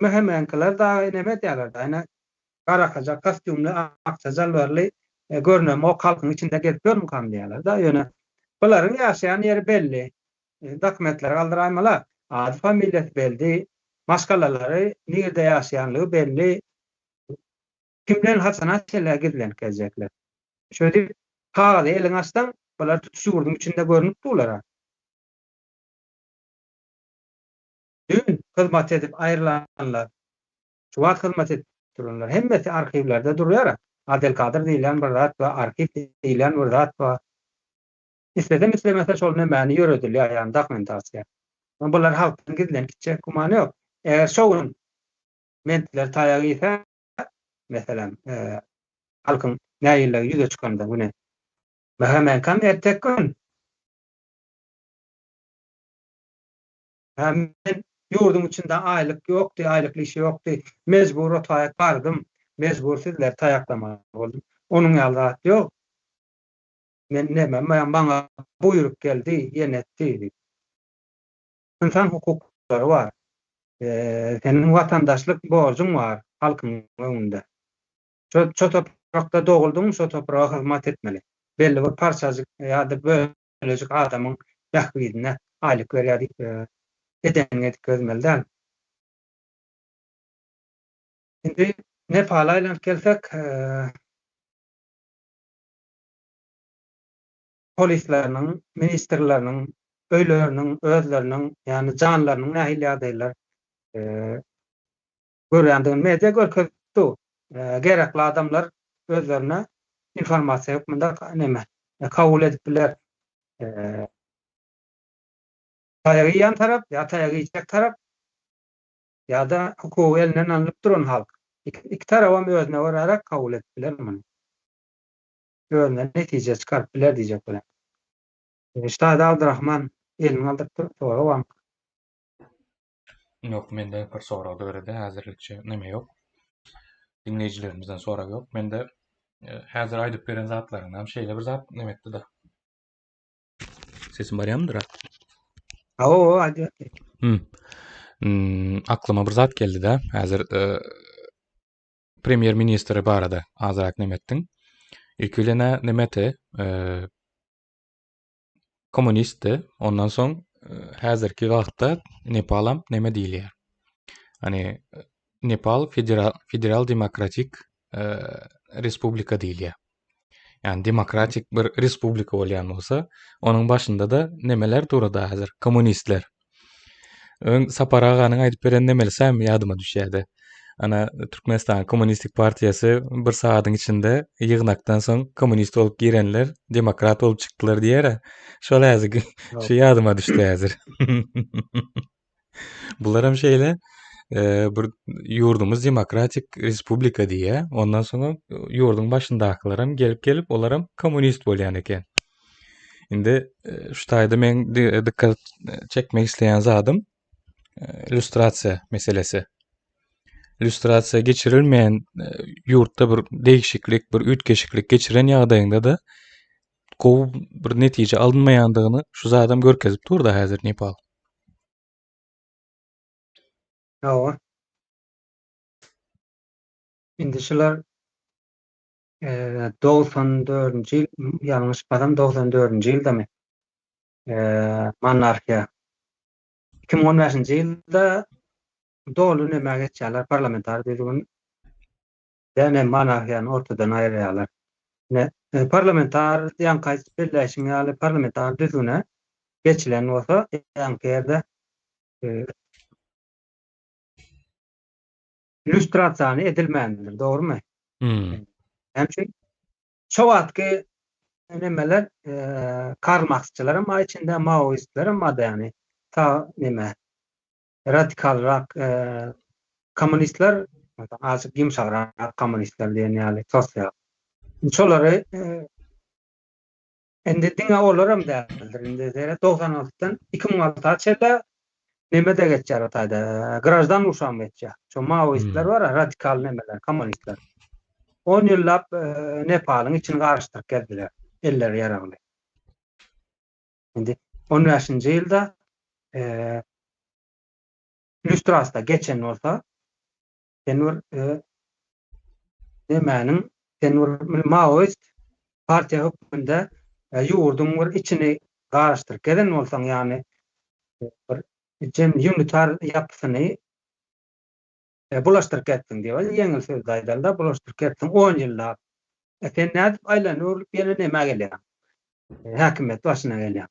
mehemenkiler da neme diýerler da ýene garakaja kostyumly, akça jalbarly görnäm o halkyň içinde gelip görmükam diýerler da ýöne bularyň ýaşaýan ýeri belli. Dokumentler galdyraýmalar, ady familiýasy belli, maşgalalary nerede ýaşaýanlygy belli. Kimden hasana çeler gidilen gezecekler. Şöyle pahalı elin açtan bular tutuşurdun içinde görünüp durular. Dün hizmet edip ayrılanlar, şuvat hizmet edip dururlar. Hemmesi arşivlerde duruyor. Abdelkadir diýilen bir zat we arşiv diýilen bir zat we isledem islemese şol nämeni ýöredilýär, ýani dokumentasiýa. Bular halkdan gidilen kiçik gumany ýok. Eger şoň mentler taýagy ise, meselen halkyň näýilleri ýüze çykanda bu ne? Hemen kan ertek gün. Hemen ýurdun içinde aýlyk ýokdy, aýlykly işi ýokdy. Mezbur otaýak bardym. Mezbur sizler taýaklama boldum. Onuň ýalda ýok. Men näme, bana buýrup geldi, ýenetdi. İnsan hukuklary var. Senin vatandaşlyk borcun var halkyň öňünde. Ço toprakda doğuldun, şo toprağa hizmet etmeli. Belli bir parçacık ýa-da bölecik adamyň ýakbydyna aýlyk berýär, edeňe gözmelden. Indi Nepala ile gelsek, polislerinin, ministerlerinin, öýleriniň, özleriniň, yani canlarynyň nähili ýagdaýlar görýändigini media görkezdi. Gerekli adamlar özlerine informasiýa hökmünde neme kabul edipdiler. Taýagy ýan tarap, ýa taýagy ýek tarap, ýa-da hukuky elinden alınıp duran halk. İki tarapam özüne wararak kabul etdiler muny. Özüne netije çykarpdylar diýjek bilen. Şahid Abdurrahman elini aldyp soraw. Yok, mende bir soraw dörede häzirlikçe neme ýok. Dinleyijilerimizden soraw ýok. Mende häzir aýdyp beren zatlaryňdan şeýle bir zat nemetdi da. Sesim barýamdyr? Hadi. Aklıma bir zat geldi de. Häzir Premier Ministri barada azyrak nemetdiň. Ilkilene nemeti komünistdi. Ondan soň häzirki wagtda Nepalam neme diýilýär? Hani Nepal Federal Demokratik Respublika diýilýär. Yani demokratik bir respublika bolýan bolsa, onuň başynda da nemeler durada häzir? Komünistler. Sapar aganyň aýdyp beren nemelisem ýadyma düşýärdi. Ana Türkmenistan Komünistik Partiýasy bir sagatyň içinde ýygnakdan soň komünist bolup girenler demokrat bolup çykdylar diýär. Şol häzir şu ýadyma düşdi häzir. Bularam şeýle bir ýurdumuz demokratik respublika diýe. Ondan soň ýurdun başyndakylaram gelip olaram komünist bolýan eken. Indi şu taýda men dikkat çekmek isleýän zadym illüstrasiýa meselesi. Illüstrasiýa geçirilmeýän ýurtda bir değişiklik, bir ütkeşiklik geçiren ýagdaýynda da gowy bir netije alınmaýandygyny şu zadam görkezip durdy häzir Nepal. Ýa. Indi şular 94-nji ýyl, ýalňyş bilsem 94-nji ýyldamy? Monarxiýa. 2015-nji ýylda dolu neme geçýärler parlamentar düzgün Yani monarhiýany ortadan aýraýarlar. Ne parlamentar ýanky birleşim ýaly parlamentar düzüne geçilen bolsa ýanky ýerde illüstrasiýany edilmändir, dogrymy? Hemçin şowatky nemeler Karl Marxçylar ama içinde Maoistler ama da yani ta neme radikal komünistler azıcık yumşak komünistler diýen ýaly sosial. Şolary endi diňe olaram däldir. Endi 96-dan 2006-a çelä neme de geçýär ataýda. Grajdan uşam geçýär. Şo Maoistler var, radikal nemeler, komünistler. 10 ýyllap Nepalyň içini garaşdyryp geldiler. Eller ýaragly. Endi 15-nji ýylda illüstrasiýa geçen bolsa Tenur nemäniň Tenur Maoist partiýa höküminde ýurdun bir içini garaşdyryp gelen bolsaň ýani bir unitar ýapysyny bulaşdırıp ettin diye. Yengil söz aýdalda bulaşdırıp ettin 10 ýyllap. Sen nädip aýlanyp ýene näme gelýär? Häkimet başyna gelýär.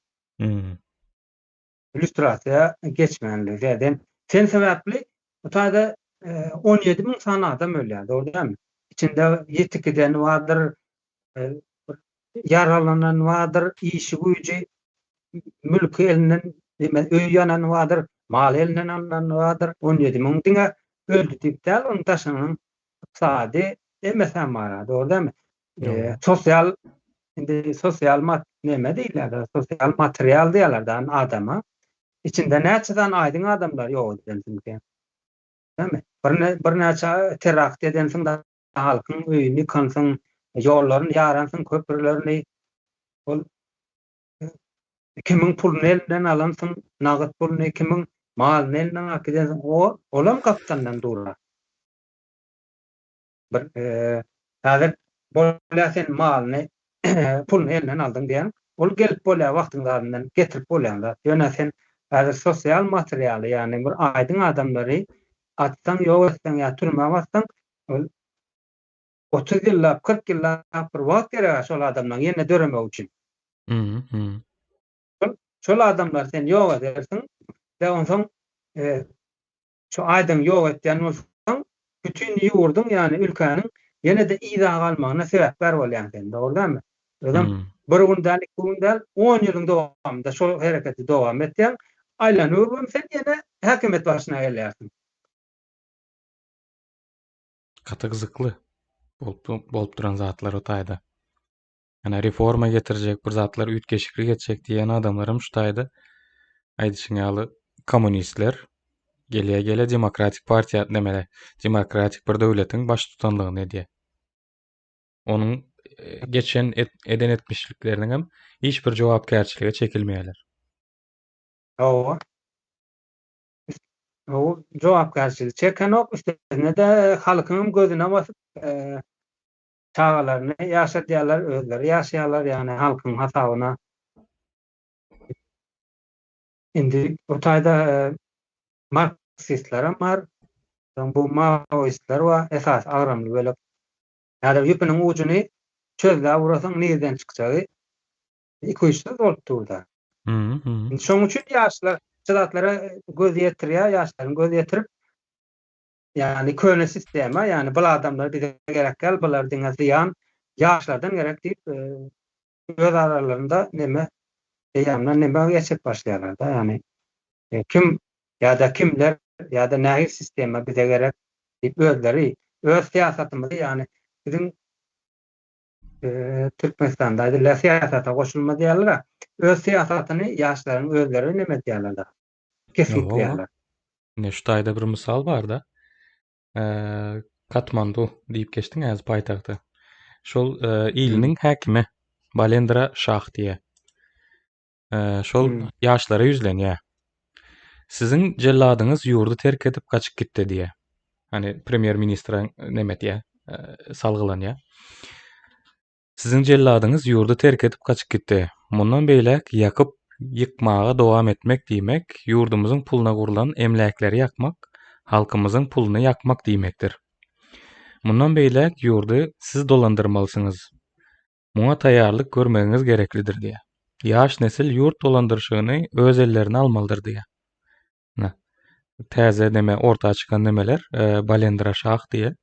Illüstrasiýa geçmänligi eden. Sen sebäpli bu taýda 17.000 sana adam ölýär, dogrymy? İçinde ýetikden wadyr, yaralanan wadyr, işi güýji, mülki elinden öýü ýanan wadyr, mal elinden alan wadyr. 17.000 diňe öldü tipdäl, onu taşanyň iqtisady emesem bara, dogrymy? Sosial indi sosial neme diýilär, sosial material diýerler adama. İçinde näçeden aýdyň adamlar ýok edildi. Näme? Bir näçe terakt edensiň da halkyň öýüni kansyň, ýollaryny ýaransyn, köprülerini ol kimiň puluny elinden alansyň, nagat puluny kimiň malyny elinden akýansyň, olam kaptandan durar. Bir häzir bolýa sen malyny puluny elinden aldyň diýen, ol gelip bolýa wagtyndan getirip bolýanda, ýöne sen häzir sosial materialy, ýani bir aýdyň adamlary atsan ýok etsen ýa türmäge bassan, 30 ýyllap, 40 ýyllap bir wagt gerek şol adamdan ýene döremek üçin. Şol adamlar sen ýok edersin, we onsoň şu aýdyň ýok etýän bolsaň, bütün ýurdun ýani ülkäniň ýene de ýa galmagyna sebäpler bolýar sen, dogrymy? Özüm bir günden, 2 günden 10 ýylyň dowamında şol hereketi dowam etýän, aýlanyp sen ýene häkimet başyna gelýärsin. Katı gyzykly bolup duran zatlar o taýda. Yani reforma getirecek bir zatlar ütkeşikli geçecek diýen adamlarym şu taýda aýdyşyň ýaly komünistler gele demokratik partiýa demeli, demokratik bir döwletiň baş tutanlygyny edýär. Onuň geçen eden etmişlikleriniň hem hiç bir jogapkärçilige çekilmeýärler. O jogapkärçilik çeken ok, üstüne de halkyň gözüne basyp çağalaryny ýaşadýarlar, özleri ýaşaýarlar, ýani halkyň hasabyna. Indi o taýda Marksistler var, bu Maoistler var, esas agramly bölek. Ýa-da ýüpüniň ujuny çözle burasaň nereden çykjagy 2-3 söz bolup durda. Şoň üçin ýaşlar çydatlara göz ýetirýär, ýaşlaryň göz ýetirip, ýani köne sistema, ýani bu adamlar bize gerek gel, bular diňe ziyan, ýaşlardan gerek diýip öz aralarynda neme ýamdan neme geçip başlaýarlar da, ýani kim ýa-da kimler ýa-da nähir sistema bize gerek diýip özleri, öz siýasatymyzy, ýani bizim Türkmenistanda ýa-da siýasata goşulma diýerler, öz siýasatyny ýaşlaryň özleri neme diýerler. Kesinlikle. Ne şu taýda bir misal bar da. Katmandu diýip geçdiň äz paýtagty. Şol iliniň häkimi Balendra Şah diýe. Şol ýaşlara ýüzlenýär. Siziň jelladyňyz ýurdu terk edip gaçyp gitdi diýe. Hani premier ministriň neme diýe, salgylanýar. Siziň jelladyňyz ýurdu terk edip gaçyp gitdi. Mundan beýlek ýakyp yıkmağa dowam etmek diýmek, ýurdumyzyň puluna gurulan emläkleri ýakmak, halkymyzyň puluny ýakmak diýmekdir. Mundan beýlek ýurdy siz dolandyrmalysyňyz. Muňa taýýarlyk görmegiňiz gereklidir diýe. Ýaş nesil ýurt dolandyrşygyny öz ellerine almalydyr diýe. Täze deme, orta çykan demeler, balendra şah diye.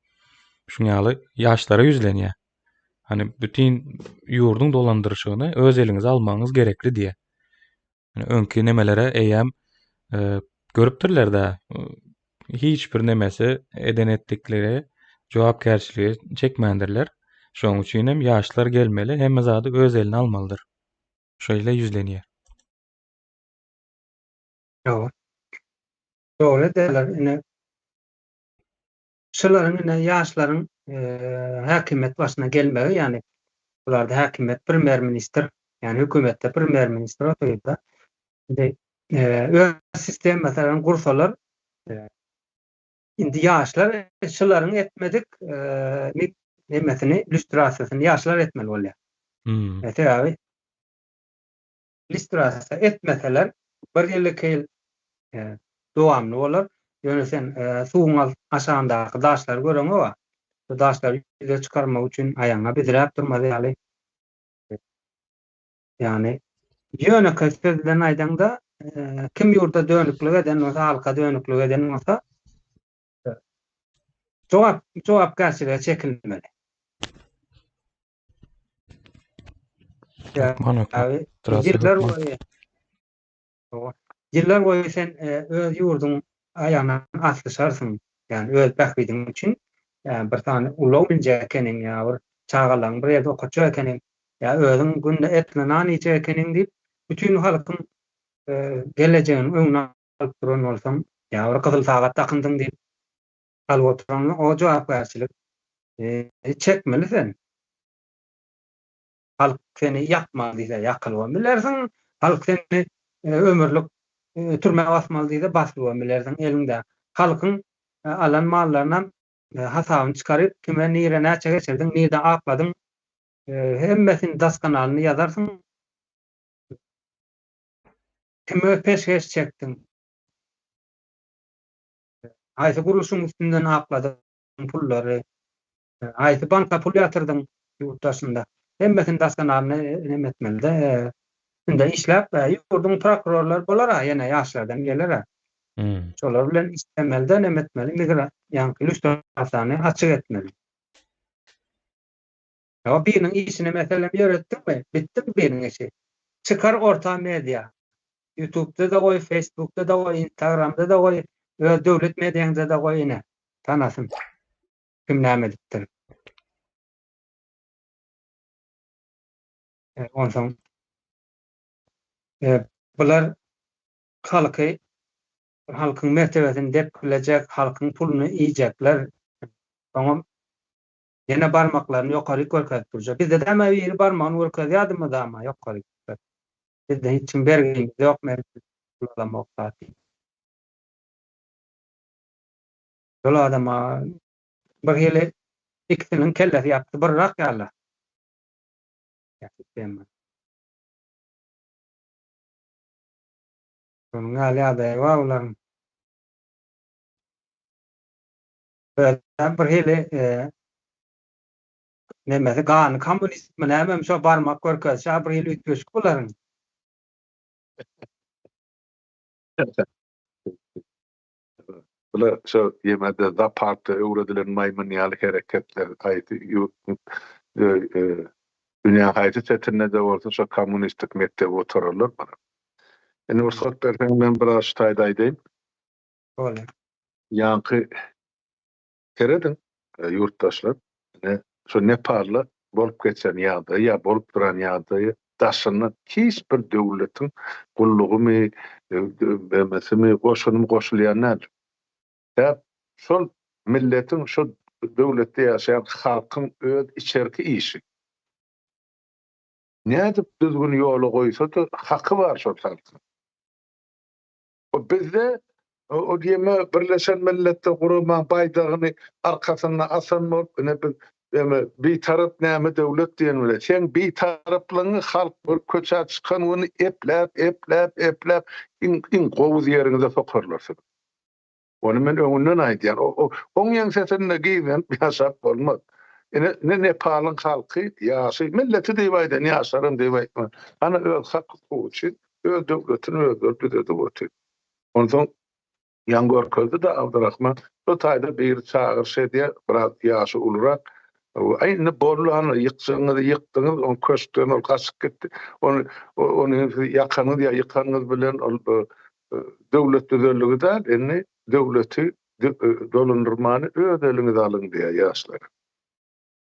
Şuňaly ýaşlara ýüzlenýär. Hani bütün ýurdun dolandyrşygyny öz eliňize almaňyz gerekli diye. Yani öňki nemelere eýem görüpdirler-de, hiç bir nemesi eden etdikleri jogapkärçiligi çekmendirler. Şoň üçin hem ýaşlar gelmeli, hemme zady öz eline almalydyr. Şeýle ýüzlenýär. Ýok. Doğru derler. Ine şolaryň ine ýaşlaryň häkimet başyna gelmegi, ýani bularda häkimet premier minister, ýani hökümetde premier minister oturýar. Öz sistem meselem gursalar, indi ýaşlar şolaryň etmedik nemesini, illüstrasiýasyny ýaşlar etmeli bolýar. Abi, illüstrasiýa etmeseler bir ýyllyk dowamly bolar. Ýöne sen suwuň aşaňdaky daşlar göreň o. Bu daşlar ýüze çykarmak üçin aýaňa bidiräp durmaly ýaly. Ýani ýöne kösledden aýdanda kim ýurda dönüklik eden, o halka dönüklik eden olsa jogapkärçilige çekilmeli. Abi, yıllar boyu sen öz ýurdun aýagyna aslyşarsyň, ýani öz bähridiň üçin, ýani bir tane ulaw bilje ekeniň ýa bir çagalan bir ýerde okaça ekeniň ýa özüň günde etme nan içe ekeniň diýip bütün halkyň gelejegini öňüne alyp duran bolsaň, ýa bir gyzyl sagat takyndyň diýip alyp oturan o jogapkärçilik çekmeli sen. Halk seni yapmalı diýse ýakylwan bilersiň, halk seni ömürlük türmäge basmaly diýse basylwan bilersiň. Elinde halkyň alan mallaryndan hasabyny çykaryp kime nire näçe geçirdiň, nirden akladyň, hemmesini daskanalyny ýazarsyň. Kime peşkeş çekdiň, haýsy guruluşyň üstünden akladyň pullary, haýsy banka pul ýatyrdyň ýurtdaşynda, hemmesini daskanalyny nemetmeli-de. Şunda işläp ýurdun prokurorlar bolar, ýene ýaşlardan geler. Şolar bilen istemeli-de nemetmeli, ýani illüstrasiýany açyk etmeli. Ýa biriniň işini meselem ýöretdikmi? Bitdi biriniň işi. Çykar orta media. YouTube'da da goý, Facebook'da da goý, Instagram'da da goý, döwlet mediaňda da goý ine. Tanasyn. Kim näme edipdir. Onsoň bular halkyň mertebesini dep biljek, halkyň puluny iýjekler. Soňam ýene barmaklaryny ýokary görkezip durjak. Bizde de hem bir barmagyny görkezýärmi dama ýokary. Bizde hiç kim bergin ýok mertebesini oktaty. Şol adama bir ýyly ikisiniň kellesi ýapdy birrak ýaly. Şonuň ýaly ýaly bar ular. Bir ýyly nemesi gany kommunistmi näme şo barmak görkezýär, bir ýyly ütgeşik bolaryň. Bular şo ýemede da party öwredilen maýmun ýaly hereketler aýdy dünýä haýdy çetinede bolsa şo kommunistik mektep otururlar bar. Ene ursat bersen men bir aş taýda aýdym. Bolar. Ýanky keredin ýurtdaşlar, şo Nepally bolup geçen ýagdaý ýa bolup duran ýagdaý daşyny hiç bir döwletiň gullugymy, bemesimi, goşunymy goşulýanlar. Ya şol milletin, şol döwletde ýaşaýan halkyň öz içerki işi. Nädip düzgün ýoly goýsa da haky bar şol halkyň. O bizde o diýme Birleşen Milletler Gurumaň baýdagyny arkasyna asanmak, bir tarap näme döwlet diýenler. Sen bir taraplygyny halk bir köçä çykan ony eplep in gowuz ýeriňize sokarlar. Onu men öňünden aýdýan. Oň ýeňsesinde giýen ýaşap bolmaz. Ne Nepal'ın halky ýaşy milleti diýip aýdan ýaşaryn diýip aýtman. Ana öz hakky üçin öz döwletini öldürdi boldy. Ondan ýan görkezdi da Abdurrahman o taýda bir çağır şediýe biraz ýaşy ulyrak aýny bolany ýykdyňyz on köşkden ol gaçyp gitdi. Onu ýakanyňyz bilen döwlet düzenligi de indi döwleti dolundurmany öz eliňize alyň diýär ýaşlar.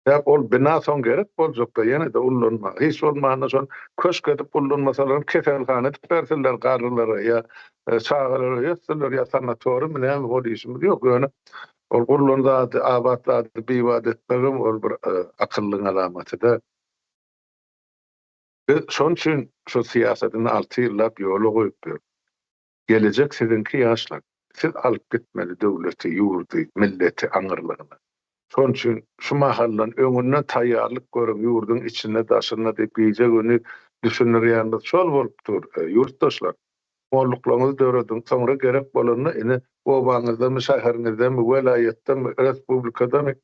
Hep ol bina son gerek boljak da ýene de ullanma. Hiç olmanda son köşk edip ullanmasalar kefelhane edip berseler garrylara ýa çağırlara ýetseler ýa sanatorium bilen o işimiz ýok. Ýöne ol ullanda abatda biwat etmegim ol bir akyllyň alamaty da. Şon üçin şu siýasatyny 6 ýyllap ýola goýup gelecek sizinki ýaşlar. Siz alyp gitmeli döwleti, ýurdy, milleti aňyrlygyny. Şon üçin şu mahallan öňünden taýýarlyk görüp ýurdun içine daşyna diýip giýjek öni düşünýärmiz. Şol bolupdyr ýurtdaşlar. Molluklarymyz döwreden soňra gerek bolany ine obaňyzdan, şäheriňizden, welaýetden, respublikadan,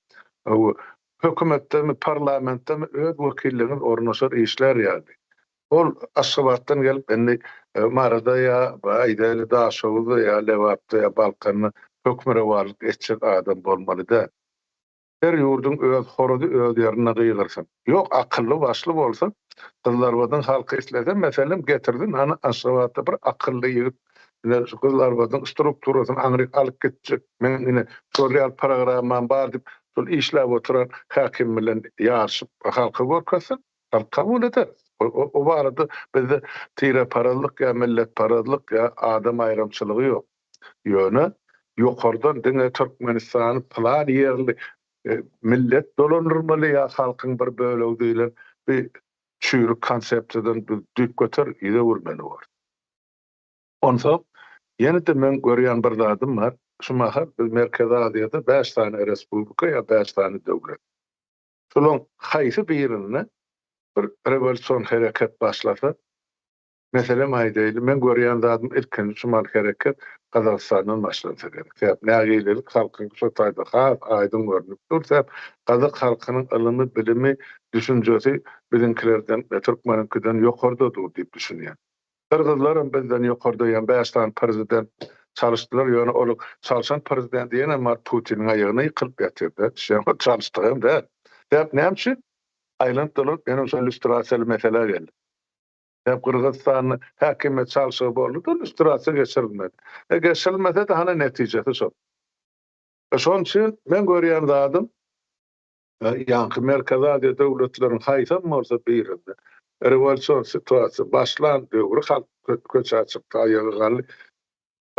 hökümetden, parlamentden öz wekilliginiz ornaşar işler ýaly. Ol Aşgabatdan gelip indi Marada ýa Aýdaly Daşowy ýa Lewapda ýa Balkanyny hökmere warlyk etjek adam bolmaly da. Her ýurdun öz horady öz ýerine gyýgyrsan. Ýok akylly başly bolsa, Kızlarbadan halky islerden meselem getirdin, ana Aşgabatda bir akylly ýigit şu Kızlarbadan strukturasyny aňryk alyp gitjek. Men ine sosial programam bar diýip, şol işläp oturan hakim bilen ýarşyp halka gorkasan, halk kabul eder. O barada bizde tire paralyk ýa millet paralyk ýa adam aýramçylygy ýok. Ýöne ýokardan diňe Türkmenistany plan ýerli millet dolandırmaly ýa halkyň bir bölegi diýilen bir çürük konseptden düýp götür ýa urmany bar. Onsoň ýene-de men görýän bir zadym bar. Şu mahal biz Merkezi Aziýada 5 tane respublika ýa 5 tane döwlet. Şolaryň haýsy birine bir revolüsiýon hereket başlasa, meselem aýdaýly, men görýän zadym ilkin şumal hereket Kazakstandan başlansa gerek. Sebäp nägilelik halkyň şu taýda aýdym görnüp dursa, Kazak halkynyň ilymy, bilimi, düşünjesi bizinkilerden we Türkmenkinden ýokardadyr diýip düşünýär. Kırgızlarym bizden ýokarda ýan 5 tane prezident çalışdylar, ýöne ol çalışan prezident diýen ama Putiniň aýagyna ýykylyp ýatyrdy. Şeňe çalışdyrym da. Sebäp näme üçin? Aýlanıp durup ýene şol illüstrasiýaly mesele geldi. Hep Kırgızstanyň häkimet çalşygy boldy, illüstrasiýa geçirilmedi. Geçirilmese de hana netijesi şol. Şon üçin men görýän zadym ýanky Merkezi Aziýa döwletleriň haýsam bolsa birinde revolüsiýon situasiýasy başlan döwri halk köç açyp taýýagy galy.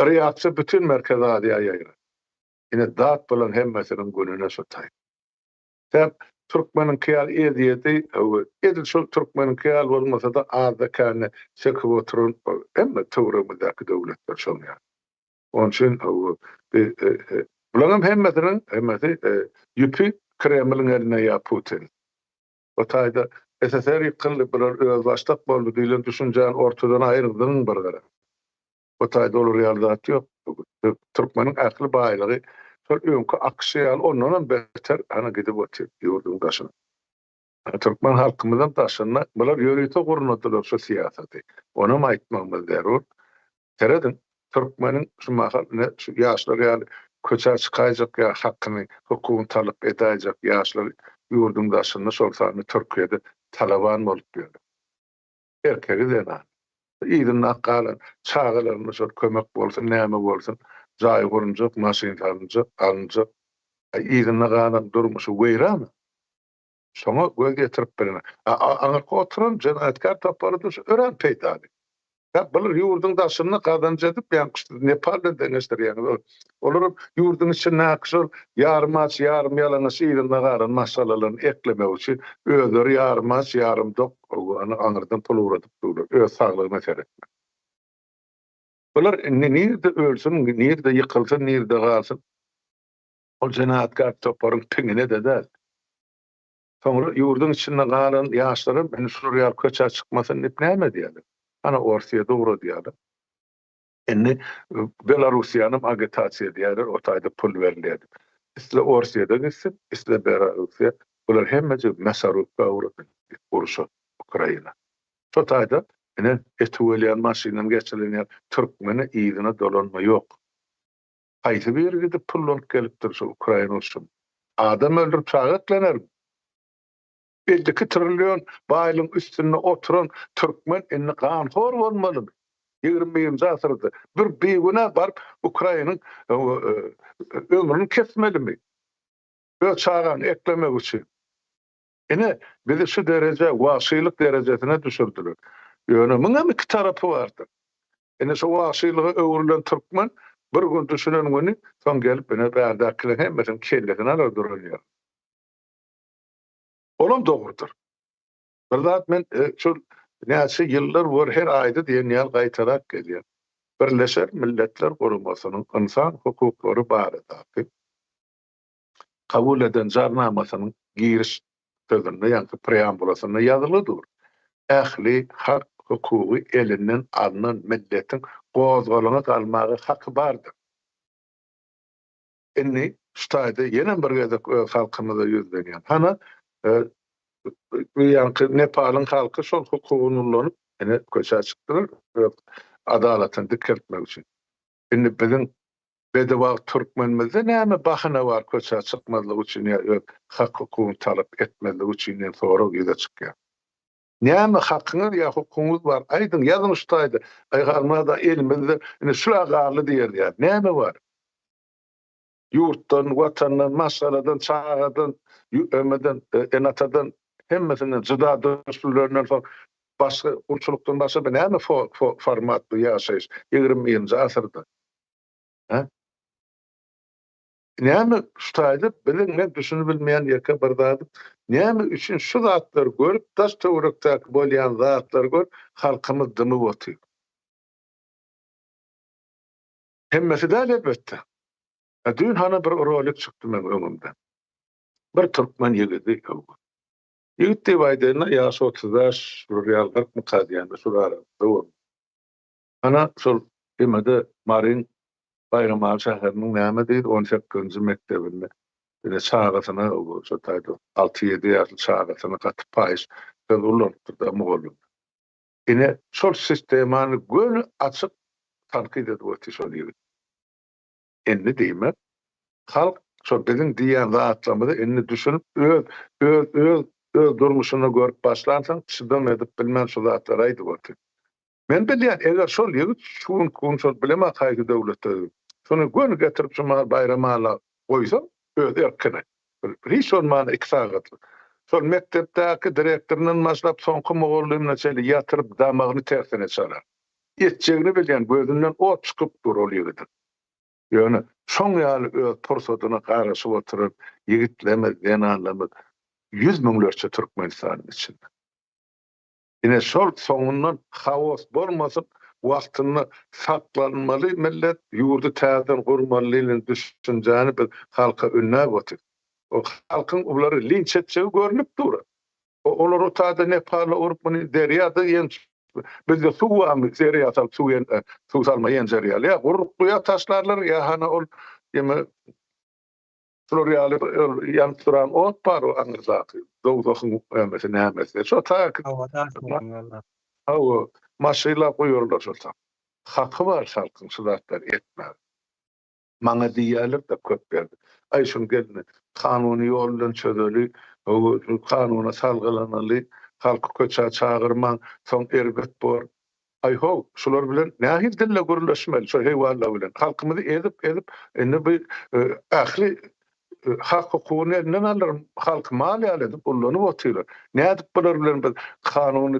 Reaksiýa bütün Merkezi Aziýaga ýaýrar. Ine dat bilen hemmesiniň gününe şotaý. Sebäp Türkmeniň kıyal ediyeti, edil şol Türkmeniň kıyal bolmasa da azda kane çekip oturun, emme töwremizäki döwletler şol ýa. Onun üçin bularym hemmesi ýüpi Kremliň eline ýa Putin. O taýda SSR ýykyldy, bular öz başlap boldy diýilen düşünjäň ortadan aýryldyň bir gara. O taýda ol realdat ýok. Türkmeniň akly baýlygy şol öňkü akşyal ondan beter ana gidip oturup ýurdun daşyna. Türkmen halkymyzyň daşyna bular ýöreýte gurnadylar şu siýasaty. Onu aýtmamyz zerur. Teredin Türkmeniň şu mahal şu ýaşlar ýaly köçä çykaýjak ýa hakkyny hukukyny talap edäjek ýaşlar ýurdun daşyna şol sany Türkiýede talaban bolup ýördi. Erkegi dena. Ýygyny akgalan çağalaryny şol kömek bolsun, näme bolsun, jaý gurunjak, maşyn alınjak, ýygyny galan durmuşy weýramy. Şoňa göz getirip berene. Aňyrka oturan jenaýatkar tapardy, ören peýdady. Ya bular ýurdun daşyny gadanjy edip ýankyşdy. Nepalda deňeşdirýär. Olar ýurdun içine näkşol ýarym aç, ýarym ýalanyş ýygyny galan masalalaryny eklemek üçin özleri ýarym aç, ýarym dok, onu aňyrdan pul uradyp durýar. Öz saglygyna terek. Bular nirde ölsün, nirde ýykylsyn, nirde galsyn. O jenaýatkar toparyň piňine dedäl. Soňra ýurdun içinde galan ýaşlarym men şuraya köçä çykmasyn diýip näme diýerler? Ana orsiýa dogry diýerler. Enne Belarusiýanyň agitasiýa diýerler, otayda pul berilýärdi. Isle Orsiýada gitsin, isle Belarusiýa, bular hemmesi mesaruf gawraky uruşa Ukraina. Otayda ene etwelýän maşynyň geçirilýän türkmene ýygyna dolanma ýok. Aýsy bir gidip pullanyp gelipdir şu Ukraina üçin. Adam öldürüp çağatlanar. 52 trilyon baýlyň üstüne oturan türkmen enne ganhor bolmaly. 20-nji asyrda bir beýguna barıp Ukrainanyň ömrüni kesmelimi? Ö çağan eklemek üçin. Ene bizi şu derece wasylyk derejesine düşürdiler. Ýöne muňa iki tarapy bardy. Ene şu wasylygy öwrülen türkmen bir gün düşünen güni soň gelip ene bärdäkler hemmesini kellegine öldürýär. Olam dogrudur. Bir zat men şu näçe ýyllar bar her aýda diýen ýal gaýtarak gelýär. Birleşer Milletler Guramasynyň insan hukuklary barada kabul eden jarnamasynyň giriş sözünde ýa-da preambulasyna ýazylydyr. Ähli hak hukuky elinden alınan milletin gozgoluna galmagy haky bardyr. Inni ştaýda ýene bir gezek halkymyza ýüzlenýär. Hana ýa-ni Nepalyň halky şol hukugyny ullanyp ene köçe çykdylar. Adalatyny dikretmek üçin. Inni biziň bedewag türkmenimizde näme bahyna bar köçe çykmadyk üçin hak hukugyny talap etmedik üçin sonra ýüze çykýar. Näme hakyňyz ýa hukugyňyz bar? Aýdyn ýazyn ştaýda. Aýgarmada elimizde ine şulagarly diýerler. Näme bar? Ýurtdan, watandan, masaladan, çağadan, ömeden, enatadan hemmesinden jyda döşlülerinden falan başga urçulukdan başga näme formatda ýaşaýyş 20-nji asyrda. Näme ştaýda bilen düşünüp bilmeýän ýerke bir zat näme üçin şu zatlar görüp daş töwerekdäki bolýan zatlar görüp halkymyz dymy botyr. Hemmesi de elbetde. Dün hana bir rolik çykdy men öňümde. Bir türkmen ýigidi ýok. Ýigit diýip aýdyna ýaşy 35, real 40 mykadýanda şurara. Ana şol emede Marin Bayramal şäheriniň näme diýip 18-nji mektebinde ine çağatyna şu taýda 6-7 ýaşly çağatyna gatyp paýyş ulanıpdyr da mogolum. Ine şol sistemany gönü açyk tanqid edip ötdi şol ýigit. Endi diýme, halk şol biziň diýen zatlamyda endi düşünüp öz durmuşyny görüp başlansaň çydan edip bilmän şu zatlar aýdyp ötdi. Men bilýän eger şol ýigit şuň şol bilema haýky döwletde şonu gönü getirip şumar bayramala goýsa öz erkine. Hiç olmayan iki sagatly. Şol mektepdäki direktorundan başlap soňky mogollygyna çeli ýatyryp damagyny tersine çalar. Etjegini bilýän gözünden ot çykyp dur ýigit. Ýöne şoň ýaly öz pursatyna garaşyp oturup ýigitlemek, denanlamak 100 miňlerçe Türkmenistanyň içinde. Ine şol soňundan hawas bolmasyn wagtyny saklanmaly millet ýurdu täzeden gurmalylygyny düşünjäni bir halka ünläp otyr. O halkyň ulary linç etjegi görünip dur. Olar o taýda Nepal'a urup muny derýada ýen bizde suwamy derýada suw salma ýen derýaly ýa urukluya taşlarlar ýa hana ol ýeme Floriali ýan turan ot bar o aňyrzak. Dowdakyň ömesi nämesi. Şo taýda hawa maşyla goýurlar şolsa. Haky bar halkyň şulatlar etmär. Maňa diýerler de köp berdi. Ay şun geldi. Kanuny ýoldan çözeli, o kanuna salgylanaly, halky köçe çağırman, soň erbet bor. Ay ho, şular bilen nähir dille görleşmeli, şo heýwanlar bilen. Halkymyzy edip indi bir ähli hak hukukyny elinden alýar, halk mal edip ullanyp otyrlar. Nädip bular bilen biz kanuny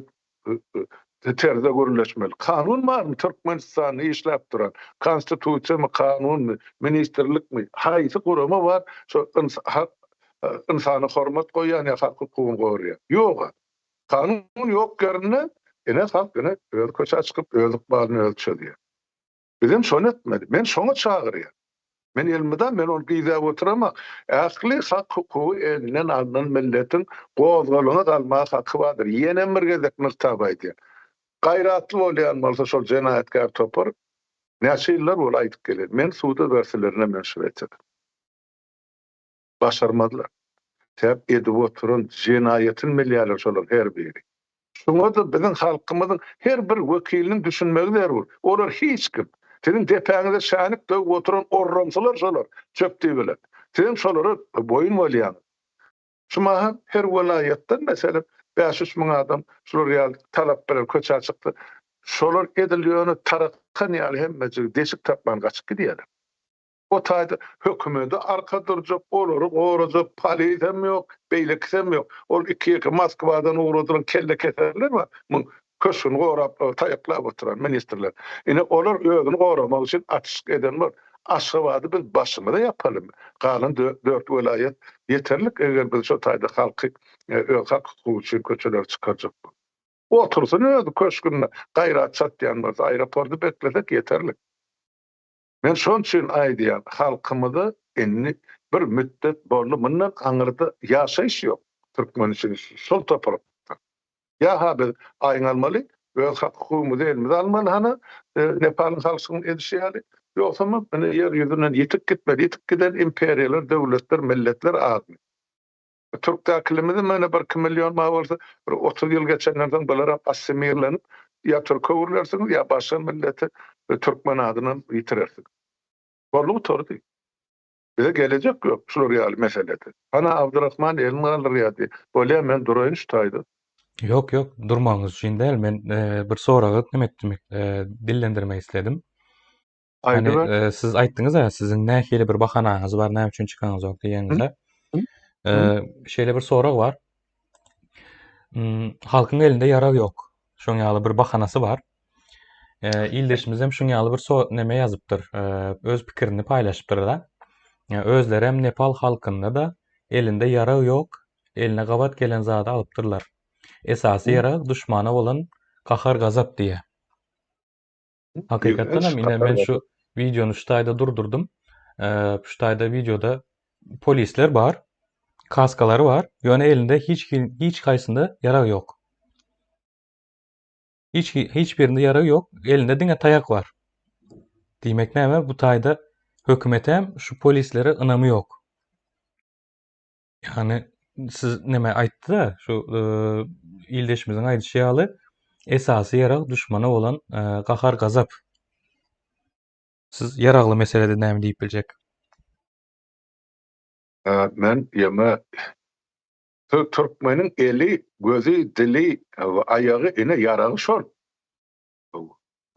terde görleşmeli. Kanun barmy Türkmenistanyny işläp duran? Konstitusiýa my, kanun my, ministrlik mi? Haýsy gurama bar? Şo insany hormat goýan ýa hak hukukyny gorýar. Ýok. Kanun ýok görünne, ene halk ene öz köçe çykyp özlük baryny ölçýär. Bizim şonu etmedi. Men şoňa çağırýar. Men elmida men ol gyýdap oturamak. Ähli hak hukuky elinden alınan milletin gozgoluny galmak haky bardyr. Ýene bir gezek nykta baýdy. Gaýratly bolýan bolsa şol jenaýatkar topar Näçe ýyllar bol aýdyp geler. Men suda berselerine menşur etdim. Başarmadylar. Täp edip oturan jenayetin milliarder şolar her biri. Şoňa da biziň halkymyzyň her bir wekiliniň düşünmegi zerur. Olar hiç kim. Senin depäňize şanyp da oturan orramsalar şolar çöpdi bilen. Sen şolary boyun bolýan. Şuma her welaýatdan mesela 500 000 adam şolar ýaly talap bilen köçe çykdy. Şolar edilýäni tarakan ýaly hemme deşik tapman gaçyp gidýärler. O taýda hökümeti arka durjak, olary gorajak, polisem ýok, beýleksem ýok. Ol iki Moskwadan uğradylan kelle keserler mi? Mun köşüni gorap, taýaklap oturan ministrler. Ine olar özüni goramak üçin atışyk edenler. Aşgabatdy biz başymyza ýapalym. Galan 4 welaýat ýeterlik eger biz şo taýda halky hak hukuky üçin köçeler çykarjak. Otursun özü köşkünde gaýrat çatýan bolsa aeroportda bekledek ýeterlik. Men şon üçin aýdýan halkymyzy enni bir müddet boldy mundan aňyrda ýaşaýyş ýok. Türkmen üçin şol toprakda. Ya ha biz aýyn almaly, öz hak hukukymyzy elimize almaly hana Nepal'ın halkynyň edişýäli. Ýoksama ýer ýüzünden ýetip gitmeli, ýetip giden imperiýalar, döwletler, milletler azmy. Türk dakilimizde mene 1 milyon ma bolsa, 30 ýyl geçenlerden bular assimillenip, ýa türk öwürlersiň, ýa başga milleti Türkmen adyny ýitirersiniz. Bollugy tordy. Bize gelecek ýok şol real meselede. Ana Abdurrahman Elmaly ýady. Bolýa men duraýyn şu taýda. Yok yok, durmaňyz üçin däl. Men bir soragy etmek dillendirmek isledim. Hani siz aýtdyňyz ya, siziň nähili bir bahanaňyz bar, näme üçin çykaňyz ýok diýeniňizde. Şeýle bir sorag bar. Halkyň elinde ýarag ýok. Şoň ýaly bir bahanasy bar. İldeşimiz hem şoň ýaly bir näme ýazypdyr, öz pikirini paýlaşypdyr da. Özleri hem Nepal halkynda da elinde ýarag ýok, eline gabat gelen zady alypdyrlar. Esasy ýarag duşmana bolan gahar gazap diye. Hakykatdan hem men şu videonu şu taýda durdurdum. Şu taýda videoda polisler bar, kaskalary bar, ýöne elinde hiç kaysında ýarag ýok. Hiçbirinde ýarag ýok, elinde diňe taýak bar. Diýmek näme? Bu taýda hökümet hem şu polislere ynamy ýok. Yani siz näme aýtdy da, şu ildeşimiziň aýdyşy ýaly esasy ýarag duşmana bolan gahar gazap. Siz ýaragly meselede näme diýip biljek? Men ýeme Türkmeniň eli, gözi, dili we aýagy ine ýaragy şol.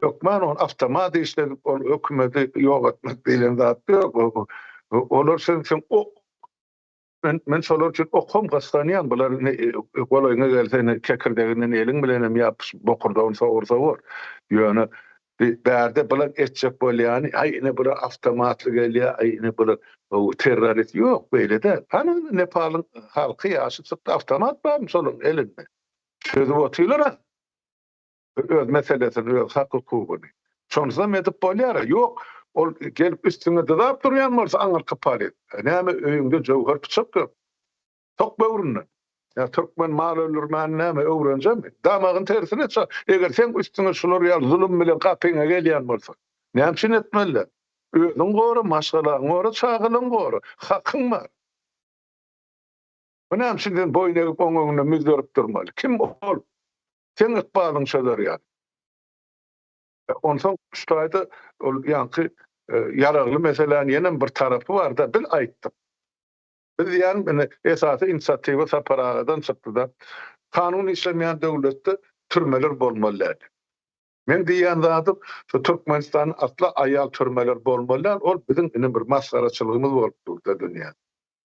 Türkmen on avtomat işledip on hökümeti ýok etmek bilen zat ýok. Olar sen men şolar üçin okum gastanýan bular golaýyna gelse kekirdeginden eliň bilen hem ýapyş bokurdan sowursa bor. Ýöne bärde bular etjek bolýany, aýyny bular avtomatly gelýär, aýyny bular terrorist ýok beýle-de. Hany Nepal'yň halky ýaşy çykdy, avtomat barmy şolaryň elinde. Çözüp oturýlar. Öz meselesini, öz hak hukukyny. Şonsa edip bolýar. Ýok, ol gelip üstüne didap durýan bolsa aňyr kapaly. Näme öýüňde jowhar pyçak ýok. Tok böwründen. Ya Türkmen mal öldürmän näme öwrenjemi? Damagyň tersine çak. Eger sen üstüne şolar ýaly zulüm bilen kapyňa gelýän bolsa, näme üçin etmeliler? Özüň gory, maşgalaň gory, çagylyň gory. Hakyň bar. Bu näme üçin boyun egip oňuňda müzderip durmaly? Kim ol? Sen ykbalyň şolar ýaly. Ondan şu taýda ol ýanky ýaragly meselenin ýene bir tarapy bar da, bil aýtdym. Biz ýani esasy inisiatiwa Saparagadan çykdy da, kanun işlemeýän döwletde türmeler bolmaly. Men diýen zatym, şu Türkmenistanyň atla aýal türmeler bolmaly. Ol biziň ine bir masgaraçylygymyz bolup durdy dünýäde.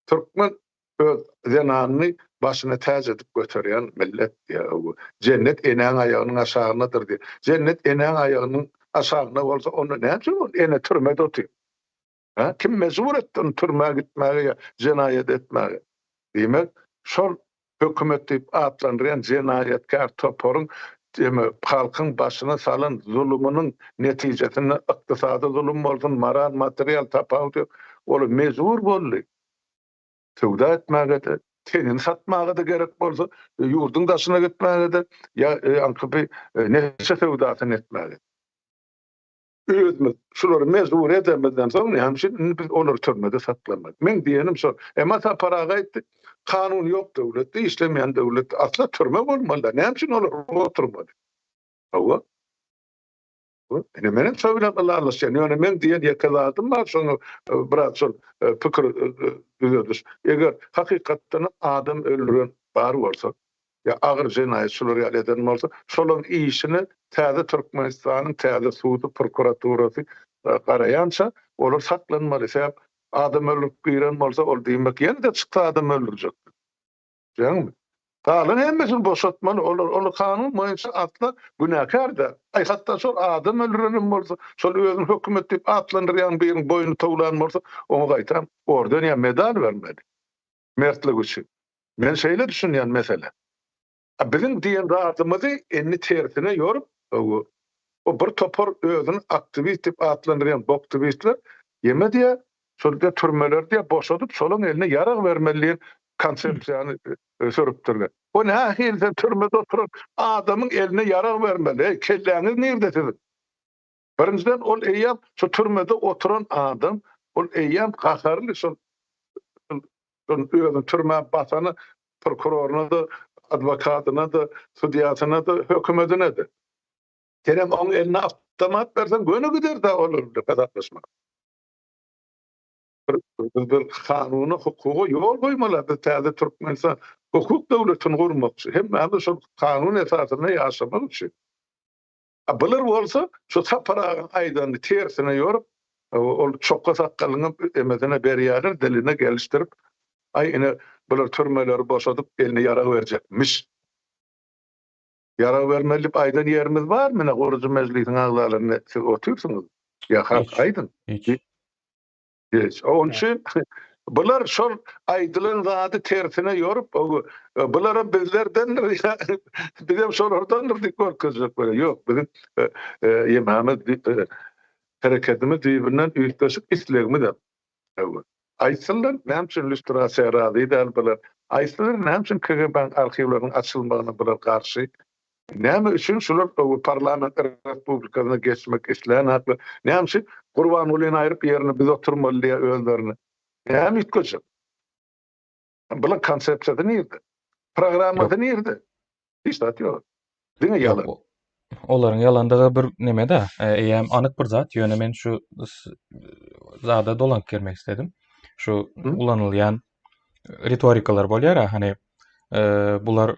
Türkmen öz zenanyny başyna täz edip göterýän millet ýa cennet eneň aýagynyň aşagyndadyr diýär. Cennet eneň aýagynyň aşagynda bolsa onu näçe ene türmede otyr. Ha, kim mezur etdi onu türmäge gitmäge, jenayet etmäge? Diýmek, şol hökümet diýip atlandyrýan jenayetkar toporyň halkyň başyna salan zulüminiň netijesinde ykdysady zulüm bolsun, moral, material tapawdy, ol mezur boldy. Töwda etmäge de, tenini satmaga da gerek bolsa, ýurduň daşyna gitmäge de, ýa ankypy neçe töwdatyn etmäge. özümüz şulary mezbur edemeden soň hemşin biz olar türmede saklamadyk. Men diýenim şol. Emma ta paraga aýtdy. Kanun ýok döwletde, işlemeýän döwlet asla türme bolmaly. Näme olar oturmady? Hawa. Ene menen söýlep alarlar. Yani men diýen ýakaladym bar şonu biraz şol pikir düzüldüş. Eger hakykatdan adam öldüren bar bolsa, ya agyr jenaýat şolary ýalydan bolsa, şolaryň işini täze Türkmenistanyň täze suwdy prokuraturasy garaýança olar saklanmaly. Sebäp adam öldürip giren bolsa ol diýmek ýene-de çykdy adam öldürjek. Ýa-ni Kalan hemmesini boşaltmalı. Onu kanun boyunca atla günahkar da. Ay hatta şol adam öldürenim bolsa, şol özün hökümet dip atlandıryan birinin boynu towlan bolsa, onu gaýtam ordan ya medal vermeli. Mertlik üçin. Men şeýle düşünýän mesele. Bizim diýen rahatymyzy enni tersine ýorup, o bir topar özün aktivist dip atlandıryan aktivistler ýeme diýe şolda türmelerde boşadyp şolaryň eline ýarag bermeli konsepsiýany sörüpdirler. O nähilde türmede oturup adamın eline yara vermeli. Kelläňiz nerede sizin? Birinciden ol eýýam şu türmede oturan adam, ol eýýam gaharly şu türme basany prokuroruna da, adwokatyna da, sudiýasyna da, hökümetine de. Kerem onun eline avtomat bersen göne gider de olur pedagoglaşmak. Bir kanuny, hukuky ýol goýmalar. Täze Türkmenistan hukuk döwletini gurmakçy. Hem şu kanun esasyna ýaşamak üçin. Bular bolsa şu tapara aýdandy tersine ýorup, ol çokka sakkalyny emedine berýärler, diline gelişdirip, ay ene bular türmeleri boşadyp eline ýara berjekmiş. Ýara bermeli aýdan ýerimiz bar, mene Gorucu Meclisiň agzalaryny siz otursunuz. Ya hak aýdyn. Onun için bular şol aýdylan zady tersine ýorup, bulara bizlerden bizim şolardandyr diýip görkezjek böyle. Ýok, bizim ýemamiz hereketimiz birbirinden üýtgeşik islegmi de. Aýtsalar näme illüstrasiýa razy däl bular. Aýtsalar näme KGB arxivleriň açylmagyna bular garşy. Näme üçin şular parlament respublikasyna geçmek isleýän hakly. Näme üçin Gurbanulyny aýryp ýerine biz oturmaly diýe özlerini. Näme itkeçip? Bular konsepsiýasy nerede? Programmada nerede? Hiç zat ýok. Diňe ýalan. Olaryň ýalandygy bir neme de, eýem anyk bir zat, ýöne men şu zada dolanyp gelmek istedim. Şu ulanylýan retorikalar bolýar, hani bular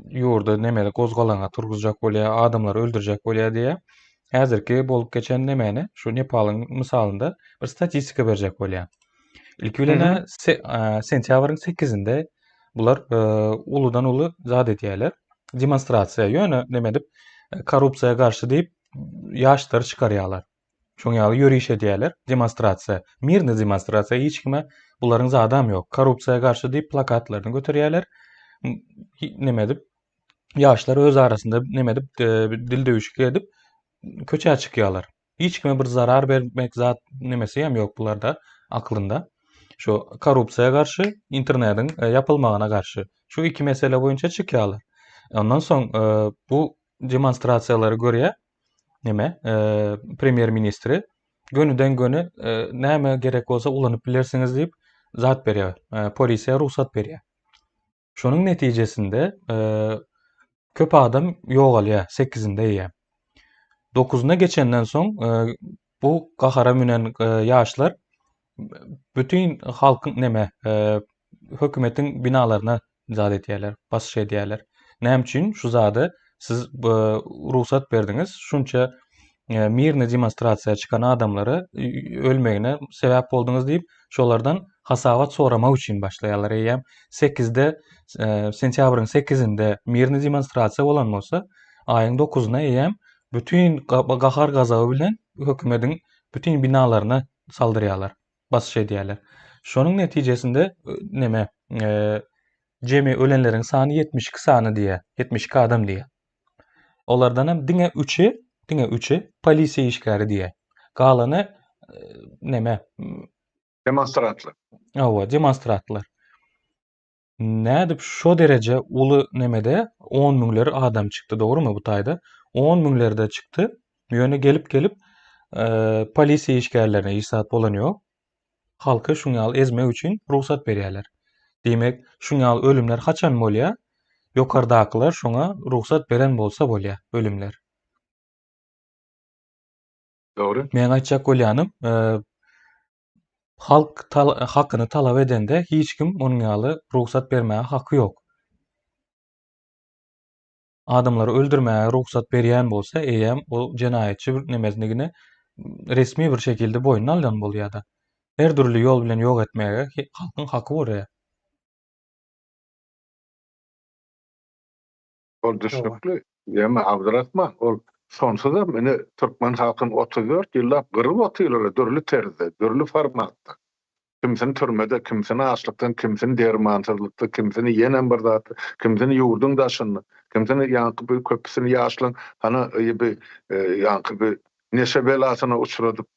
ýurda nemeli gozgalaňa turguzjak bolýar, adamlar öldürjek bolýar diýe. Häzirki bolup geçen nemeni şu Nepalyň misalynda bir statistika berjek bolýar. İlk bilene sentýabryň 8-inde bular uludan uly zat edýärler. Demonstrasiýa ýöne neme dip korrupsiýaga garşy diýip ýaşlar çykarýarlar. Şoň ýaly ýürüýüş edýärler, demonstrasiýa, mirni demonstrasiýa, hiç kime bularyň zadam ýok. Korrupsiýaga garşy diýip plakatlaryny götürýärler. Neme dip ýaşlar öz arasynda neme dip dil döwüşik edip köçe çykýarlar. Hiç kime bir zarar bermek zat nemesi hem ýok bularda aklynda. Şu korrupsiýaga garşy, internetiň ýapylmagyna garşy. Şu iki mesele boýunça çykýarlar. Ondan soň bu demonstrasiýalary görýär neme premier ministri gönüden göne näme gerek bolsa ulanyp bilersiňiz diýip zat berýär. Polisiýa ruhsat berýär. Şonuň netijesinde köp adam ýogalýar 8-inde ýa. 9-una geçenden soň bu gahara münen ýaşlar bütün halkyň neme hökümetiň binalaryna zat edýärler, basyş edýärler. Näme üçin şu zady siz ruhsat berdiňiz, şunça mirni demonstrasiýa çykan adamlary ölmegine sebäp boldyňyz diýip şolardan hasabat soramak üçin başlaýarlar. Eýem 8-de sentýabryň 8-inde mirni demonstrasiýa bolan bolsa, aýyň 9-una eýem bütün gahar gazaby bilen hökümetiň bütün binalaryna saldyrýarlar, basyş edýärler. Şonuň netijesinde neme jemi ölenleriň sany 72 sany diýe, 72 adam diýe. Olardan hem diňe 3'i polisiýa işgäri diýe. Galany neme Demonstrantlar. Awa demonstrantlar. Nädip şo derece uly nemede 10 müňler adam çykdy, dogrymy bu taýda? 10 müňlerde çykdy. Ýöne gelip polisiýa işgärlerine ýsat bolan ýok. Halky şuňal ezmek üçin ruhsat berýärler. Demek, şuňal ölümler haçan bolýar? Ýokardakylar şoňa ruhsat beren bolsa bolýar ölümler. Dogry. Men aýtjak bolýanym, halk hakyny talap edende hiç kim onuň ýaly ruhsat bermäge haky ýok. Adamlary öldürmäge ruhsat berýän bolsa, eýem o jenaýetçi bir nemesligine resmi bir şekilde boyun alýan bolýar-da. Her türlü ýol bilen ýok etmäge halkyň haky bolýar. Ol düşnükli. Ýa-ma Abdurrahman, ol sonsuza meni Türkmen halkyny 34 ýyllap gyryp otyrlar, dörli terzde, dörli formatda. Kimsini türmede, kimsini açlykdan, kimsini dermançylykda, kimsini ýenen bir zat, kimsini ýurdun daşyny, kimsini ýanky bir köpüsini ýaşlan, hana bir ýanky bir neşe belasyna uçuradyp,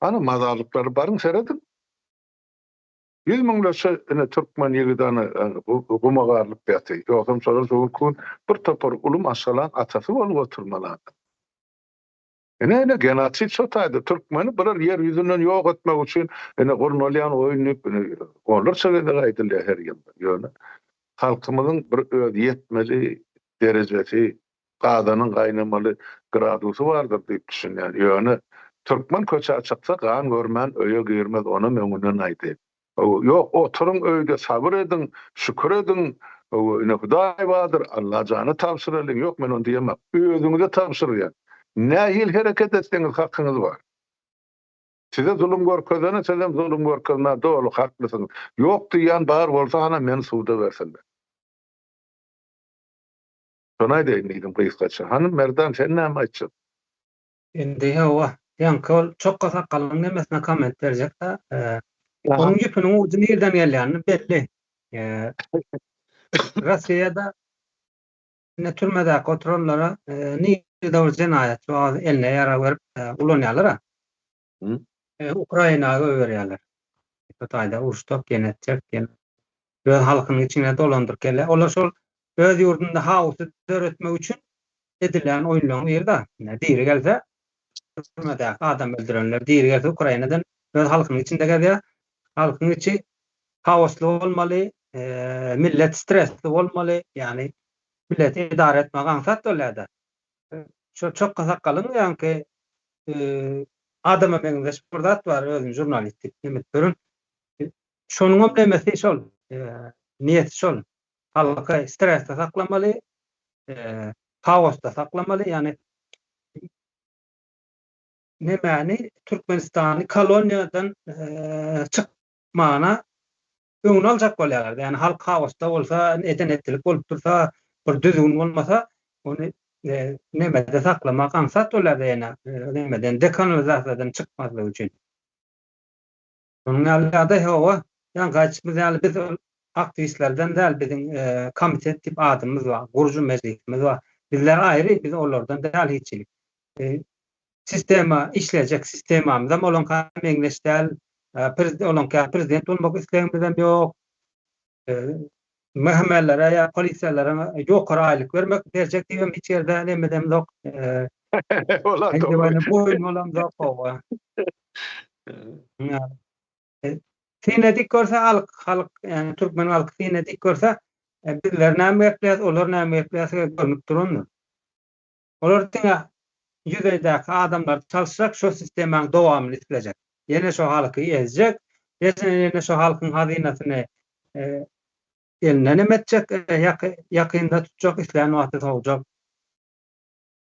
hana mazalyklary baryň seredin. 100 miňleşe Türkmen ýigidany bu magarlyk ýaty. Ýogam solar soğukun bir topar ulum aşalan atasy bolup oturmalar. Ene genotsid şotaýdy. Türkmeni birer yer ýüzünden ýok etmek üçin gornolyan oýunyp onlar şeýle gaýdylýar her ýylda. Ýöne halkymyzyň bir ýetmeli derejesi, gadanyň gaýnamaly gradusy bardyr diýip düşünýär. Ýöne Türkmen köçe açyksa gan görmän öýe girmez, ona meňinden aýdy. Ýok, oturun öýde sabır edin, şükür edin. Hudaý badyr, Allah jany tapşyrylyň. Ýok, men onu diýemem. Özüňize tapşyrýar. Nähil hereket etseňiz hakyňyz bar. Size zulüm görkezene, sizem zulüm görkezme, dolu haklysyňyz. Ýok diýen bar bolsa, hana meni suwda bersinler. Şonaý diýdim gysgaça. Hanım Merdan, sen näme aýtjak? Endi ýa-wa, ýa-ni çok gasak galyň nemesine komment berjek da, onun ýüpüniň ucy nerden gelýäni belli. Russiýada ne türmedäki oturanlara nirde bir jenaýat eline ýara berip ulanýarlar. Ukrainaga öberýärler. Ýa-da uruşdak genetjek öz halkynyň içine dolandyryp gelýär. Olar şol öz ýurdunda hawsy döretmek üçin edilen oýunlaryň ýerde. Diýeri gelse türmedäki adam öldürenler, diýeri gelse Ukrainadan öz halkynyň içinde gelýär. Halkyň içi hawsly bolmaly, millet stresli bolmaly, ýani millet idare etmek ansat bolýar. Çok gasak galyň, ýani adama meňzeş bir zat bar, özüň jurnalistlik nimetlerin. Şonuň demesi şol, niýeti şol. Halka stresde saklamaly, hawasda saklamaly, ýani nemani Türkmenistany koloniýadan çykmana öňüne aljak bolýarlar. Ýani halk hawasda bolsa, eden etdilik bolup dursa, bir düzgün bolmasa, onu nemede saklamak ansat bolýar ýene. Nemeden dekanalizasiýadan çykmaslyk üçin. Onuň ýalyda ýa-wa, ýani gaçmyz ýaly biz aktivistlerden däl biziň komitet tip adymyz bar, gurucu meclisimiz bar. Bizler aýry, biz olardan däl hiçlik. Sistema işlejek sistemamyzda bolan meňzeşdäl prezident olmak isleýänmizem ýok. Mehmellere ýa polisiýallara ýokary aýlyk bermek berjek diýen hiç ýerde nemedem ýok. Ola Indi dogry. bana boyun bolam ýok. Sinedik görse halk yani Türkmen halky sinedik görse bizler näme ýapýar, olar näme ýapýar görnüp durundur. Olar diňe ýüzeydäki adamlar çalşak şo sistemaň dowamyny isleýek. Ýene şo halky ezjek, ýene şo halkyň hazynasyny elinden emetjek, ýakynda tutjak, isleýän wagtda tawjak.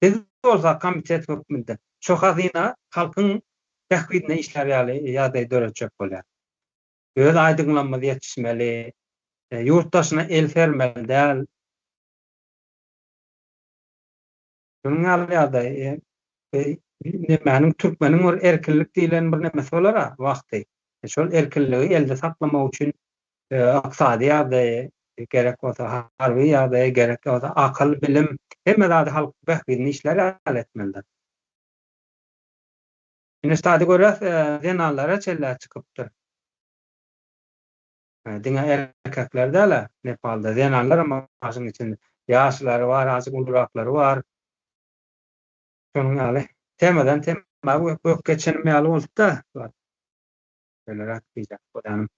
Biz bolsa komitet hökmünde şo hazyna halkyň tähwidine işler ýaly döretjek bolýar. Öz aýdyňlanmazy ýetişmeli, ýurtdaşyna el vermeli däl. Şonuň ýaly meňiň türkmeniň bir erkinlik diýilen bir nemesi bolar wagty. Şol erkinligi elde saklamak üçin aksady ýa-da gerek bolsa harby ýa-da gerek bolsa akyl bilim hemme zady halk tähwidine işler ýaly etmelidir. Ine stady görýär, jenallara çeller çykypdyr. Diňe erkeklerde ala Nepalda jenallar ama aşyň içinde ýaşlary bar, aşyk uldurakları bar. Şonuň ýaly temadan bu geçen meýal boldy da. Böyle rahatlayacak odanım.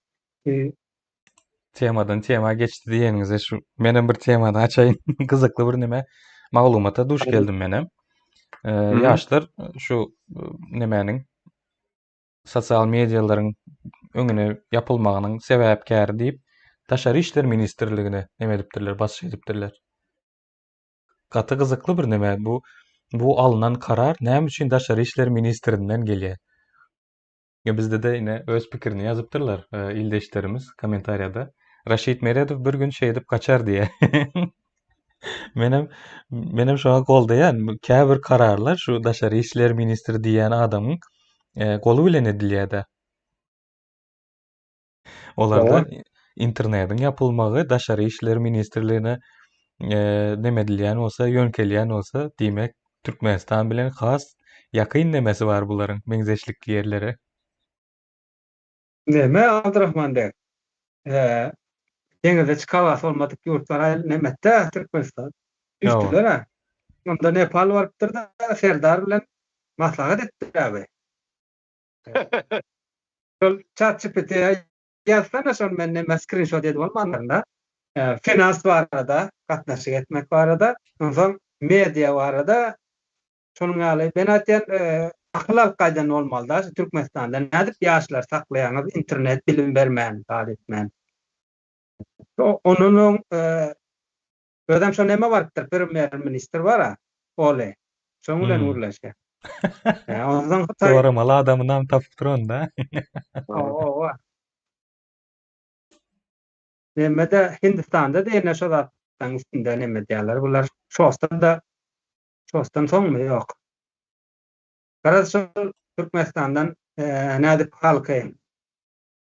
Temadan tema geçdi diýeniňize şu menem bir temada açaýyn. Gyzykly bir neme maglumata duş geldim menem. Ýaşlar şu nemäniň sosial medialaryň öňüne ýapylmagynyň sebäpkäri diýip Taşary işler ministrligine neme edipdirler, baş edipdirler. Gaty gyzykly bir neme bu alınan karar näme üçin Taşary işler ministrinden gelýär? Ya bizde de yine öz pikirini yazıptırlar ildeşlerimiz komentariyada. Raşit Meredov bir gün şey edip kaçar diye. Menem şoňa golda ýa käbir kararlar şu Daşary işler ministri diýen adamyň golu bilen edilýär-de. Olarda internetiň ýapylmagy Daşary işler ministrligine neme edilýän bolsa, ýönkelýän bolsa, diýmek Türkmenistan bilen has ýakyn nemesi bar bularyň meňzeşlik ýerleri. Neme Abdurrahman der. Deňizde çykawas bolmadyk ýurtlara nemette Türkmenistan. Düşdüler ha. Onda Nepal barıpdyr da Serdar bilen maslahat etdiler abi. Şol ChatGPT'ye yazsana şol men neme screenshot edip almanlarında. Finans barada, gatnaşyk etmek barada, soň media barada şonuň ýaly ben aýtýan akıl alkaýdan bolmaly da Türkmenistanda nädip ýaşlar saklaýanyz internet bilim bermän, galetmän. Onuň ödem şo neme bardyr? Premier minister bar ha, Ole. Şoň bilen urlaşýar. Ondan Soramaly adamynam tapyp duran da. Nemede Hindistanda diýene şo zatdan üstünde neme diýerler. Bular şostan soňmy ýok. Garaz şol Türkmenistandan nädip halky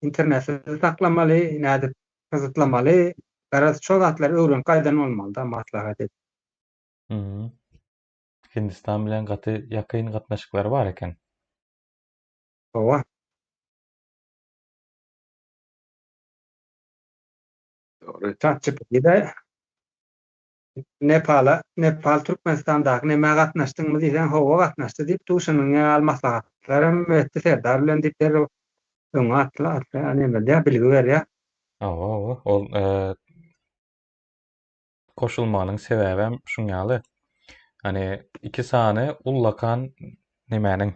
internetde saklamaly, nädip gyzytlamaly, garaz şo zatlar öwren gaýdan bolmaly da maslahat edip. Hindistan bilen gaty ýakyn gatnaşyklary bar eken. Owa. ChatGPT'de Nepal Türkmenistandaky neme gatnaşdyňmy diýsen, howa gatnaşdy diýip tuşanyň ýaly maslahatlarym etdi Serdar bilen diýip öňe atla neme diýip bilgi berýär. Ol koşulmanyň sebäbi şuňaly. Hani iki sany ullakan nemäniň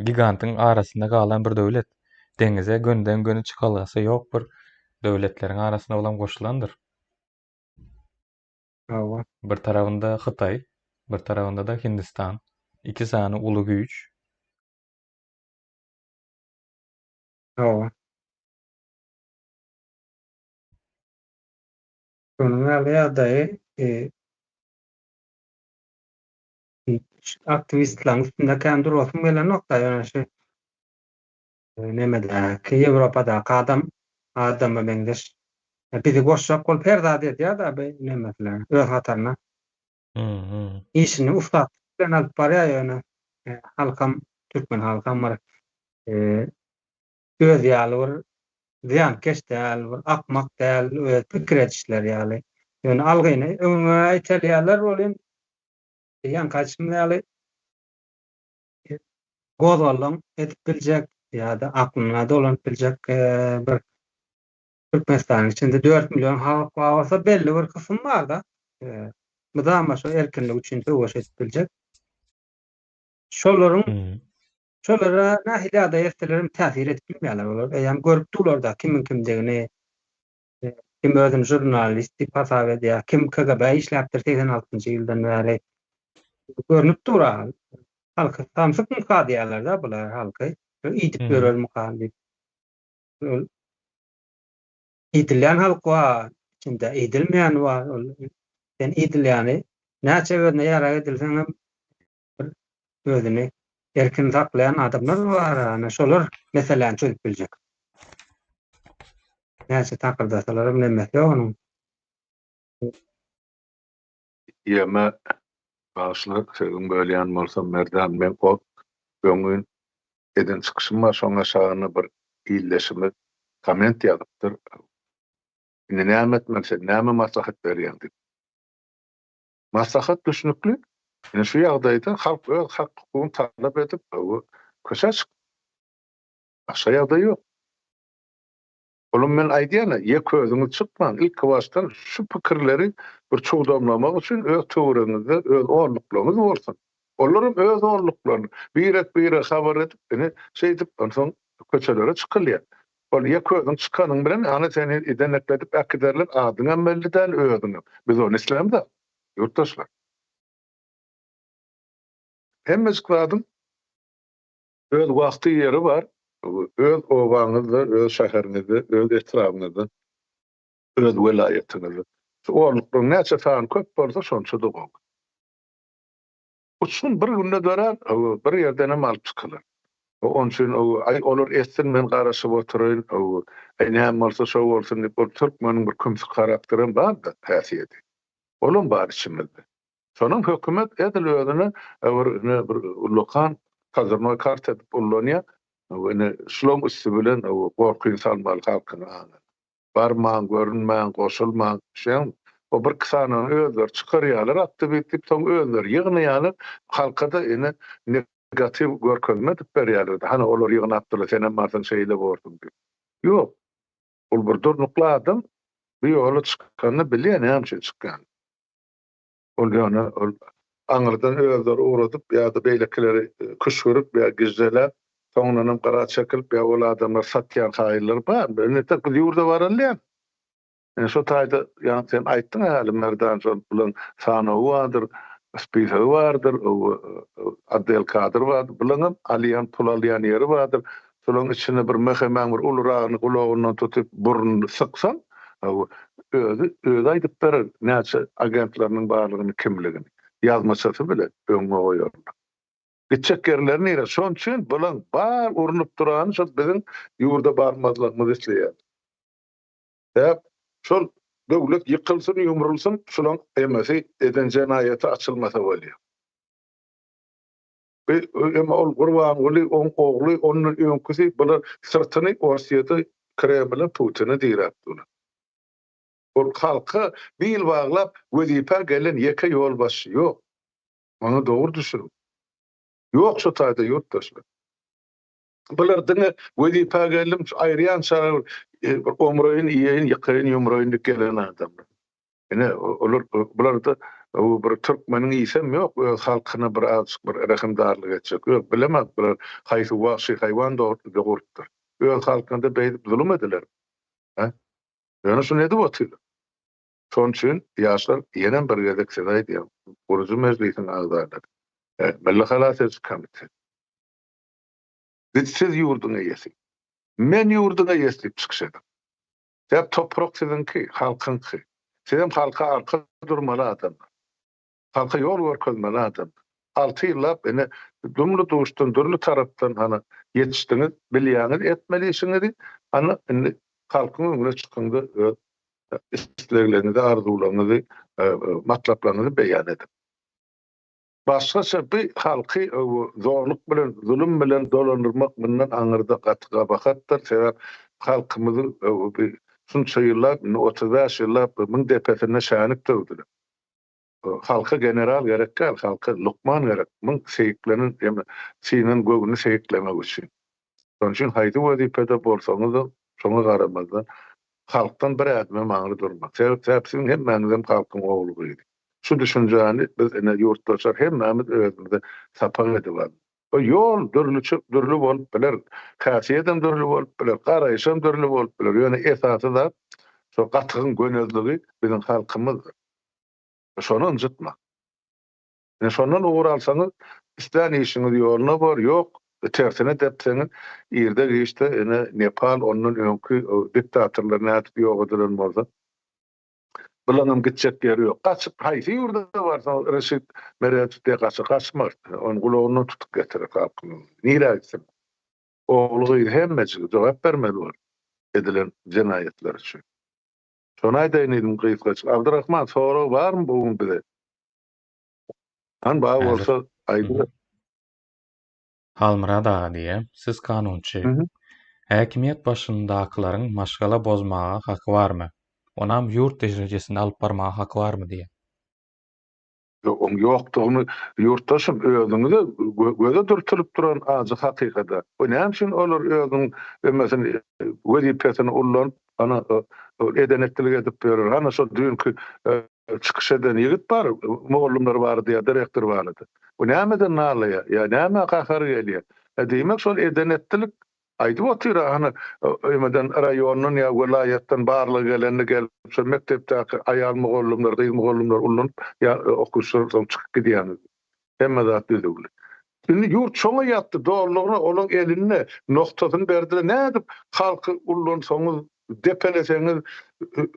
gigantyň arasynda galan bir döwlet. Deňize gönden göni çykalgasy ýok bir döwletleriň arasyna bolan goşulandyr. Bir tarabynda Hytaý, bir tarabynda da Hindistan. İki sany uly güýç. Şonuň ýaly aktivistlaryň üstünde kän durasym gelen nokta ýa-ni şu nemede Ýewropadaky adamy meňzeş bizi goşşap bol perdä diýär da nemeler öz hataryna. İşini ustat bilen alyp barýar ýa-ni halkam türkmen halkam bar. Göz ýaly ziyan keşdäl, akmak däl, pikir etişler ýaly. Ýöne algyny öňe aýtalýarlar bolýan. Ýan kaçym ýaly gozallyň etip biljek ýa-da aklyna dolanyp biljek bir Türkmenistanyň içinde 4 milyon halk bolsa belli bir kysym bar da. Mydama şo erkinlik üçin töweş etip biljek. Şolara nähili da ýertelerim täsir edip bilmeýärler bolar. Ýa-ni görüp durlar kimin kimdigini, kim özüni jurnalist diýip hasap edýär, kim KGB işläpdir 86-njy ýyldan bäri. Görünüp durar. Halky tamsyk mukad diýerler da bular halky. Ýitip görer mukad diýip. Ýitilýän halk bar, içinde ýitilmeýän bar. Sen ýitilýäni näçe gözüne ýara edilseň özüni erkin saklayan adamlar var. Ana şolar meseleni çözüp biljek. Näçe takyrdasalar bilemmek ýok onuň. Ýa-ma başlar sözüm bölýän bolsam merdan men o göňün eden çykyşym bar şoňa şagyny bir ýyldaşymy komment ýazypdyr. Näme etmekse näme maslahat berýär. Maslahat düşünükli. Yani şu ýagdaýda halk öz hak hukugyny talap edip, köşe aşağıda yok. Oğlum men aýdýana ýek özüňiz çykman ilk başdan şu pikirleri bir çoğdamlamak üçin öz töwereňizde öz orluklarynız bolsun. Olaram öz orluklaryny bir habar edip beni şeýdip onsoň köçelere çykylýar. Ol ýek özüň çykanyň bilen ana seni edenekledip äkiderler adyňa belli däl özüňi. Biz onu islemde. Yurttaşlar. Hemmes kladym öz wagty ýeri bar. Öz obaňyzda, öz şäheriňizde, öz etrabyňyzda, öz welaýatyňyzda. Şu orluklaryň näçe fan köp bolsa şonça da gol. Uçsun bir günde dörer, bir ýerden hem alyp çykylar. Onun üçin olar etsin men garaşyp oturyn, näme bolsa şo bolsun diýip o türkmeniň bir kümsi karakterim bar-da häsiýeti. Olum bar içimizde. Şonuň hökümet edil özüne bir ulukan kazanma kart edip ullanýar. Ene şolom üstü bilen gorky salmaly halkyna. Barman, görünmän, goşulman, şeň o bir kysanyň özleri çykarýarlar, atdy bitip soň özleri ýygnaýarlar, halka da ene negativ görkezme edip berýärler. Hani olar ýygnapdylar, senem marsan şeýle bordum diýip. Ýok. Ol bir durnukly adam bir ýola çykanyny bilýär, näme üçin çykan. Ol ýana aňyrdan özleri uğradyp ýa-da beýlekileri kuş görüp ýa gizlelep soňlanam gara çekilip ýa ol adamlar satýan haýyrlar bar. Ne tek ýurda baralýar. Şo taýda ýa sen aýtdyň häli merdan şol bilen sanawy bardyr, spýsy bardyr, Abdel Kadir bardyr, bilen Aliýan Pulalýan ýeri bardyr. Şolaryň içinde bir mehemen bir uluragyny gulagyndan tutup burnuny syksan, özü aýdyp berer näçe agentlarynyň barlygyny kimligini. Ýazmaçasy bilen öňe goýarlar. Gitçek yerler nere? Şon üçin bulan bar urunup duran şol biziň ýurda barmazlygymyz isleýär. Hep şol döwlet ýykylsyn, ýumrulsyn, şolaň emesi eden jenaýaty açylmasa bolýar. Ema ol gurban goly on ogly onun öňküsi bular sırtyny Orsiýada Kreml Putin'i diýipdir. Ol halka bil baglap wezipe gelen ýeke ýol başy ýok. Onu dogry düşürün. Ýok şu taýda ýurtdaşlar. Bular diňe wezipe gelim aýryan şarar omroýun ýeýin ýykyryn ýumroýun gelen adamlar. Ene olar bular da bir türkmeniň isem ýok, halkyna bir azık bir rahimdarlyk etjek. Ýok, bilemez bular haýsy wahşy haýwan dogurtdyr. Öz halkynda beýdip zulüm ediler. Ha? Ýöne şu näde bolýar? Şon üçin ýaşlar ýene bir gezek sedaý diýär. Guruju meclisiniň agzarlary. Melle halasy komiteti. Siz ýurduň eýesi. Men ýurduň eýesi çykşadym. Hep toprak sizinki, halkynky. Sizem halka arka durmaly adam. Halka ýol görkezmeli adam. 6 ýyllap ene dumly duşdan, durly tarapdan hana ýetişdiňiz, bilýäňiz, etmeliýiňiz, ana indi halkyň öňüne çykyndy, isleglerinizi, arzularyňyzy, matlaplaryňyzy beýan edip. Başgaça bir halky zorluk bilen, zulüm bilen dolandyrmak bundan aňyrda gatyga bakatdyr. Sebäp halkymyzy şunça ýyllap, 35 ýyllap müň depesine şänip töwdüler. Halka general gerek gel, halka lukman gerek. Müň seýiklerini, sinen göwüni seýiklemek üçin. Şoň üçin haýdy wezipede bolsaňyz, şoňa garamazdan halkdan bir ädme maňly durmak. Sebäp hemmäňizem halkyň oglugy. Şu düşünjäni biz ene ýurtdaşlar hemmämiz özümizde sapan edip. O ýol dürlü bolup biler, häsiýetem dürlü bolup biler, garaýşam dürlü bolup biler. Ýöne esasy da şo gatygyň gönezligi biziň halkymyz. Şonu unutma. Şondan uğur alsaňyz, isläň işiňiz ýoluna bar, ýok, tersine depseňiz, ýerde geçdi, ene Nepal onun öňkü diktatorlaryny nädip ýogadylan bolsa. Bulanam gitjek ýeri ýok. Gaçyp haýsy ýurda barsa Reşit Meretde gaçmaz. Onu gulagyny tutup getirip halkyň. Nire etsin? Oglugy hemmeci jogap bermeli bol. Edilen jenaýetler üçin. Şonu aýdaýyn gyýyskaç. Abdurrahman soragy barmy bugün bize? Han baý bolsa aýdy. Halmyrad ağa diýe, siz kanunçy. Häkimiýet başyndakylaryň maşgala bozmaga haky barmy? Onam ýurt derejesinde alyp barmaga haky barmy diýe. Oň ýokdugyny ýurtdaşym özüňizi göze dürtülip duran azy hakykada. O näme üçin olar özüň mesela wezipetini ullan ana edenetlik edip berer. Ana şol dünkü çıkış eden ýigit bar, mugallimler bar diýe direktor bardy. O nämeden nalaya? Ya näme gahar gelýär? Diýmek şol edenetlik aýdyp otyr ana emeden raýonyň ya welaýatdan barlygy gelenni gelip şol mektepdäki aýal mugallimler, gyz mugallimler ullan ya okuslardan çykyp gidýär. Hemme zat düzügli. Şimdi yurt çoňa ýatdy, doğrulugyna olaň eline noktasyny berdiler. Nädip halky ullan soňuz depeleseňiz,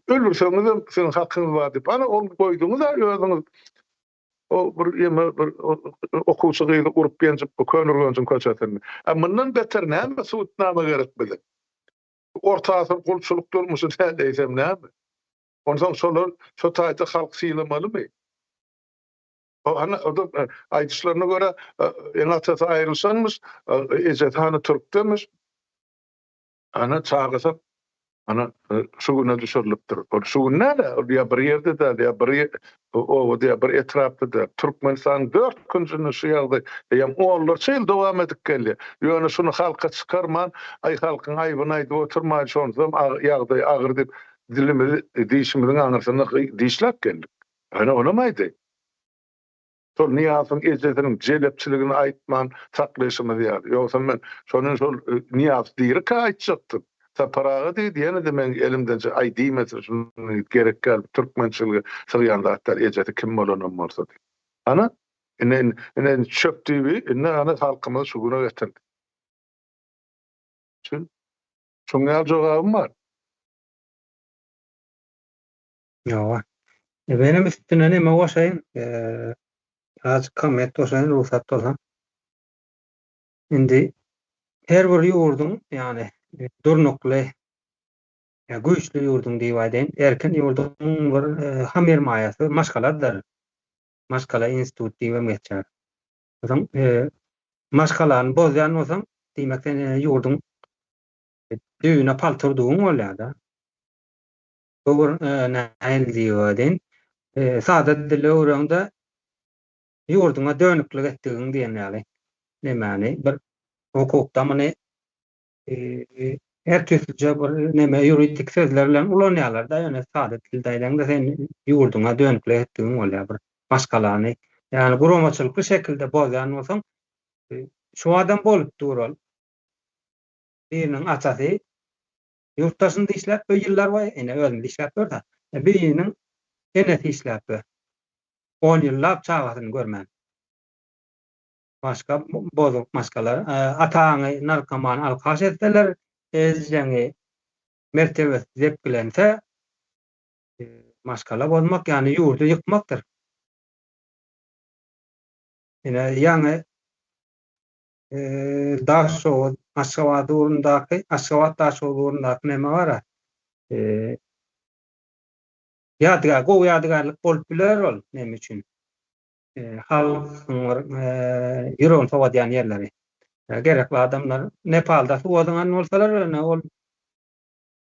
ölürseňiz seň hakyňyz bar diýip. Ana ol goýduňyz da özüňiz o bir ýeme bir okuwçy gyzy urup gençip bu könürlüğün köçetini. Mundan beter näme suwutnama gerek bilen. Orta asr gulçuluk durmuşy täzeýsem näme? Ondan sonra şu taýda halk syýlamalymy? O ana aýdyşlaryna görä enatasy aýrylsanmyş, ejetany türkdemiş. Ana çağırsa ana şu güne düşürilipdir. O şu günlerde ya bir yerde de ya bir o diye bir etrafta da Türkmenistan 4 gündür şu ýagdaý ýam onlar çyl dowam edip geldi. Ýöne şunu halka çykarman, ay halkyň aýbyny aýdyp oturmaý şonsam ýagdaý agyr diýip dilimizi diýişimiziň aňyrsyna diýişläp geldik. Ana olamaýdy. Şol niýasyň ejetiniň jelepçiligini aýtman saklaýşymy diýär. Ýogsa men şonuň şol niýas diýeri aýtjakdym. Saparağı diýene de men elimden ay diýmese şunu gerek gelip türkmençiligi sırýanda atlar ejeti kim bolanam bolsa. Ana inen çöpdibi inen ana halkymyz şu güne getirdi. Şoňa jogabym bar. Ýa. Benim üstüne neme goşaýyn? Az komment goşaýyn ruhsat bolsa. Indi her bir ýurdun ýani durnukly ya güýçli ýurdun diýip erken ýurdun bir hamir maýasy maşgaladyr. Maşgala institut diýip geçer. Oňa maşgalany bozýan bolsaň diýmek ýurdun düýüne palturdugyň bolýar da. Bu bir näil diýip sada dili öwrende ýurduňa dönüklik etdigiň diýen ýaly. Nämäni bir hukukda many her türlü bir neme ýuridik sözler bilen ulanýarlar da ýöne sada dilde aýdanda sen ýurduňa dönüklik etdigiň bolýar bir başgalany. Ýani gurumaçylyk şekilde bozýan bolsaň şu adam bolup dural. Biriniň açasy yurttaşynda işläp ýyllar var, ene özünde işläp dur da. Biriniň enesi işläp 10 ýyllap çagatyny görmän. Başga bozuk maskalar ataňy narkoman alkaş etseler ezjeňi mertebesi zepkilense maskala bozmak ýani ýurdu ýykmakdyr. Ene ýany Daşow Aşgabat urundaky Aşgabat Daşow urundaky näme bara? Ýadgar, gowy ýadgarlyk bolup biler ol näme üçin? Halkyň ýüregini sowatýan ýerleri. Gerekli adamlar Nepalda suwadyňan bolsalar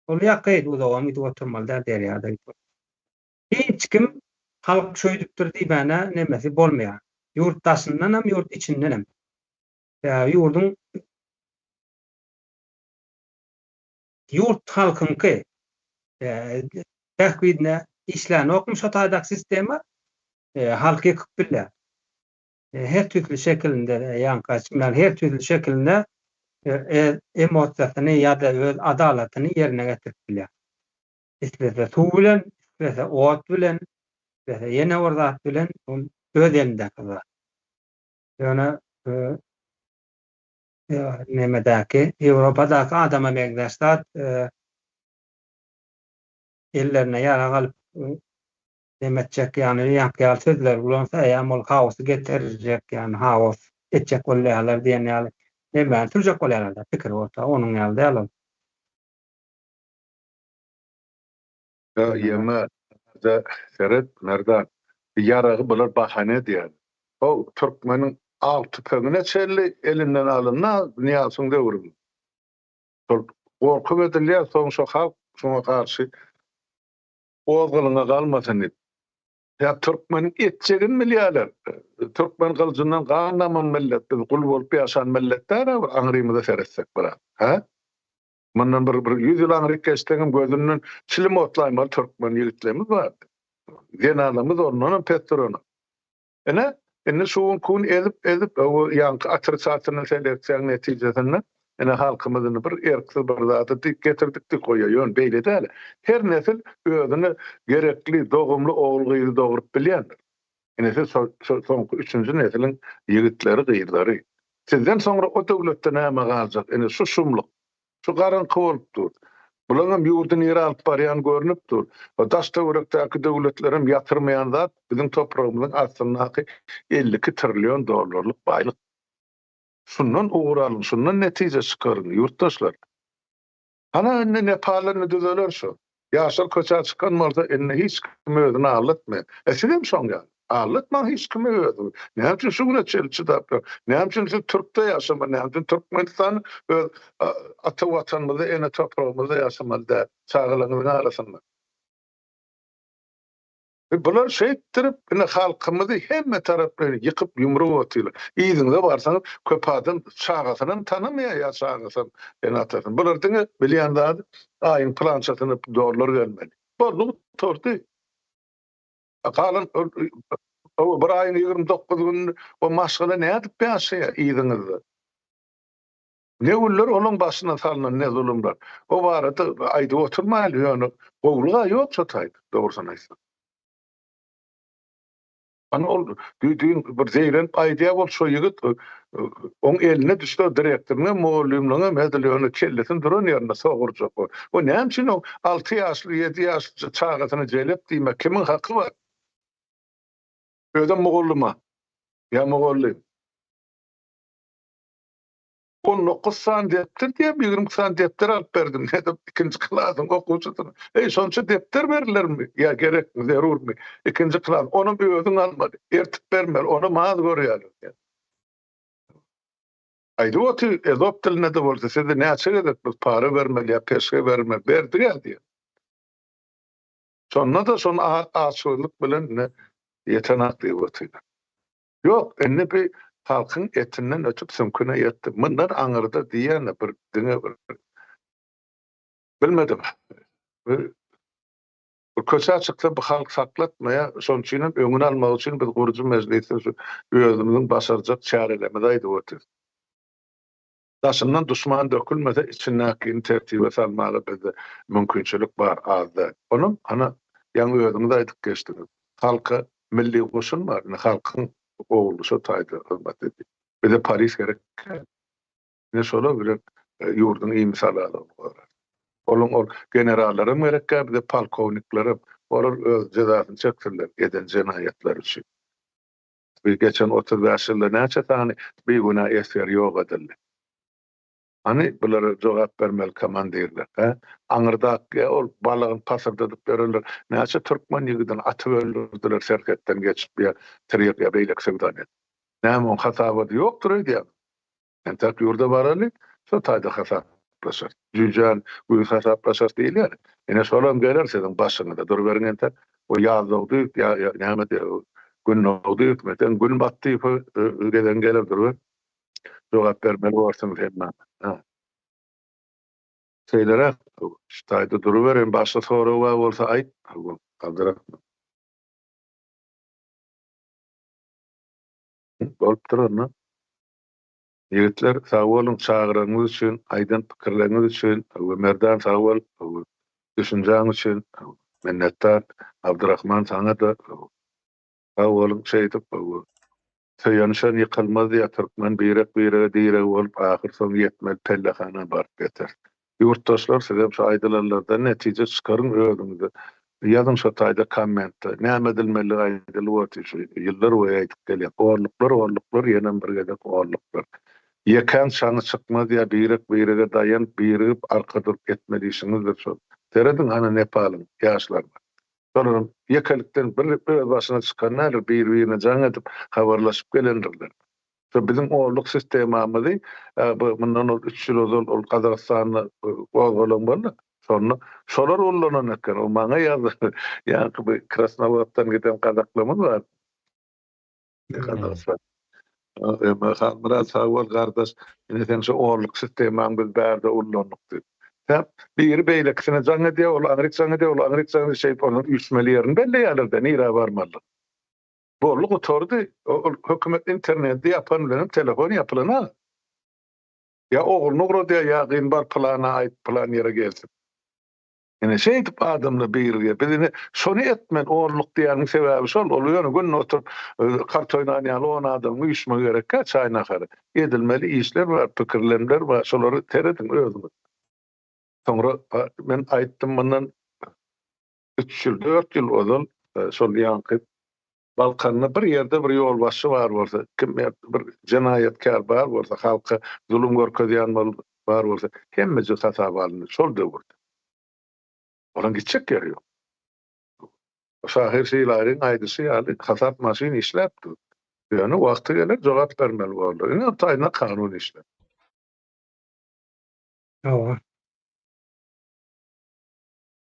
ol ýakydy dowam edip oturmaly derýärde. Hiç kim halk şöýdüpdir diýbäne nemesi bolmaýar. Ýurtdaşyndan hem ýurt içinden hem. Ýurdun ýurt halkynky tähwidine işläni okmuş otaýdak sistema halky ýykyp her türlü şekilde ýankaçlar her türlü şekilde emosiýasyny ýa-da öz adalatyny ýerine getirip bilýär. Isbete suw bilen, isbete ot bilen, isbete ýene bir zat bilen öz elinde kazar. Ýöne nemedäki Ýewropadaky adama meňdeşler ellerine ýara galyp demetjek ýani ýankyal sözler bulansa ýa mol haosy getirecek ýani haos etjek bolýarlar diýen ýaly näme türjek bolýarlar da pikir bolsa onuň ýalda ýaly. Ýema da seret merdan ýaragy bular bahane diýär. O türkmeniň alty pöňüne çelli elinden alynna niýasyň döwrüň. Gorkup edilýär soň şu halk şoňa karşı ozgylyňa galmasyn. Ya Türkmen etçegin milyalar. Türkmen kılıcından qanamam millet, biz kul bolup ýaşan milletler aňrymyza seretsek bara. Ha? Mundan bir 100 ýyl aňryk geçdigim gözünden çilim otlaýmar Türkmen ýigitlerimiz bar. Genalymyz ondan Petrona. Ene şuun kun edip o ýanky atyrçatyny seleksiýa netijesinde ene halkymyzyň bir erkli bir zata dik getirdik dik goýaýan beýle däl. Her nesil özüne gerekli dogumly ogul dogurup bilýändir. Ene soňky 3-nji nesiliň ýigitleri gyýdary. Sizden soňra o döwletde näme galjak? Ene şu şumlyk, şu garanky bolupdyr. Bularym ýurdun ýere alyp barýan görnüpdir. O daşda örekdäki döwletlerim ýatyrmaýan zat biziň topragymyzyň aslyndaky 52 trillion dollarlyk baýlyk. Şundan uğuralım, şundan netije çıkarın yurttaşlar. Ana enne Nepal'ın düzeler şu. Yaşar koça çıkan malda enne hiç kimi ödünü ağlatmayın. Esinem son yani. Ağlatman hiç kimi ödünü. Ne yapçın şu güne çelçi dapıyor. Ne yapçın şu Türk'te yaşama. Ne yapçın Türkmenistan atı vatanımızda ene toprağımızda yaşamalı. Çağılanımızın arasında. Bular şeyittirip, halkımızı hemme taraflarını yıkıp yumruğu atıyorlar. İyidinde varsanız köpadan çağasının tanımaya ya çağasın. Atasın. Bular dine bilyandadı. Ayın planşatını doğrular gelmeli. Bu tortu. Kalan bir ayın 29 gün o maskada ne edip bir şey iyidinizde. Ne uller onun başına salınan ne zulümler. O varada ayda oturmaylı yani. Oğulga yok çataydı. Doğrusu neyse. Ana ol düýün bir zeýren aýdýa bol şo ýigit oň eline düşdi direktoruna muallimliňe medalýony kellesin duran ýerine sogurjak. O näme üçin o 6 ýaşly 7 ýaşly çağatyny jelep diýmek kimin haky bar? Ödem mugallyma. Ya mugallim. 19 san depter diýip 20 san depter alyp berdim. Näde ikinji klasyň okuwçysyna. Şonça depter berlermi? Ya gerekmi, zerurmy? İkinji klas onu özüň almady. Ertip bermer, onu maňa görýärler. Aýdy oty ezop diline de bolsa size näçe edip biz para bermeli ya peşke bermeli berdi diýär. Sonra da son açylyk bilen ne ýetenekli oty. Yok, enne bir halkın etinden ötüp sümküne yetti. Bunlar aňyrda diýene bir diňe bir bilmedim. Bir köçe çyksa bu halk saklatmaya şonçynyň öňüni almak üçin biz gurucu meclisi özümiziň başarjak çärelemede aýdy oty. Daşyndan duşman dökülmese içindäki tertibe salmagy bizde mümkinçilik bar azda. Onun ana ýa-ni özümiz aýdyp geçdik. Halka milli goşun bar, halkyň oğlu şu taydı hizmet edip. Bir de Paris gerek. Ne şola bir yurdun iyi misallary var. Olum generallarym gerek, bir de polkovniklerim olur öz cezasyny çektirler eden cinayetler üçin. Bir geçen 35 ýylda näçe tane bir günah eser ýok edildi. Hani bulara jogap bermeli komandirler. Aňyrda ol balygyny pasardadyp bererler. Näçe türkmen ýigidini atyp öldürdiler şerketden geçip bir triýip beýlek söwdan. Näme on hasabat ýokdur diýär. Entek ýurda baraly, şo taýda hasaplaşar. Jüjan bu hasaplaşar diýilýär. Ene şolam geler senin başyna da dur beriň entek o ýazdydy ýa näme diýär. Gün nowdy, meten gün batdy geden geler dur. Jogap bermeli bolsam hemme. Seýlere ştaýda duruberen başga soraw bolsa aýt. Kaldyrak. Bolup durarmy? Ýigitler sag bolun, çagyranyňyz üçin, aýdan pikirleriňiz üçin, Ömerden sag bol, düşünjäňiz üçin minnettar. Abdurrahman saňa da sag bolun şeýdip söýenişen ýykylmaz diýip Türkmen birek diýerek bolup ahyr soň ýetmeli pellehana baryp getir. Yurttaşlar size şu aýdylanlardan netije çykaryn özüňizi. Ýazyn şu taýda kommentde näme edilmeli aýdylyp otyşy. Ýyllar boýy aýdyp gelýär. Orluklar ýene bir gezek orluklar. Ýeken şany çykmaz diýip birege daýan birip arkadyp etmeli işiňizdir şu. Teredin ana Nepal'ın ýaşlar. Sonra ýekelikden bir başyna çykanlar bir-birine jaň edip habarlaşyp gelendirler. So bizim orluk sistemamyzy mundan 3 ýyl ol Kazakstanyň oğlan boldy. Sonra şolar ullanan eken. O maňa ýazdy. Ýa-ni bu Krasnovoddan giden gazaklamaz bar. Gazaklar. Biraz sağol kardeş, neden şu oğurluk sistemi biz berde ullandık. Hep bir beylekisine canı diye ol, Amerika diye ol, Amerika şey onun üçmeli yerini belli yerlerde nira varmalı. Bolluk oturdu, hükümet internette yapan benim telefon yapılana. Ya oğlunu uro diye ya gınbar plana ait plan yere gelsin. Yani şey tip adamla bir bilini şonu etmen oğurluk diýäniň sebebi şol oluyor gün oturup kart oýnaýan on adam uyuşma gerek ka çaýnakary edilmeli işler var pikirlemler var şolary teredin özüňiz. Sonra men aýtdym bundan 3 ýyl 4 ýyl ozal şol ýanky Balkanyna bir ýerde bir ýol başy bar bolsa kim bir jenaýatkar bar bolsa halka zulüm görkezýän bar bolsa hemme hasap alınýar şol döwürde. Olan gidecek yer yok. Şahir şeylerin aydısı yani hasat maşin işlepti. Yani vakti gelir cevap vermeli varlar. Yani tayına kanun işler. Ova.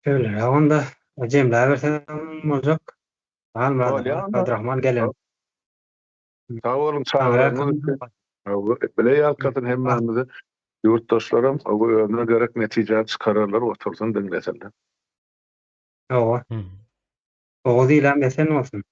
Öyle. Onda Cemile versen olacak. Abdurrahman gelen. Sağ olun çağırınız. Bile yalkatın hemmemizi yurttaşlarım o önüne gerek netice çıkarırlar otursun dinlesinler. Ova. O değil ama sen olsun.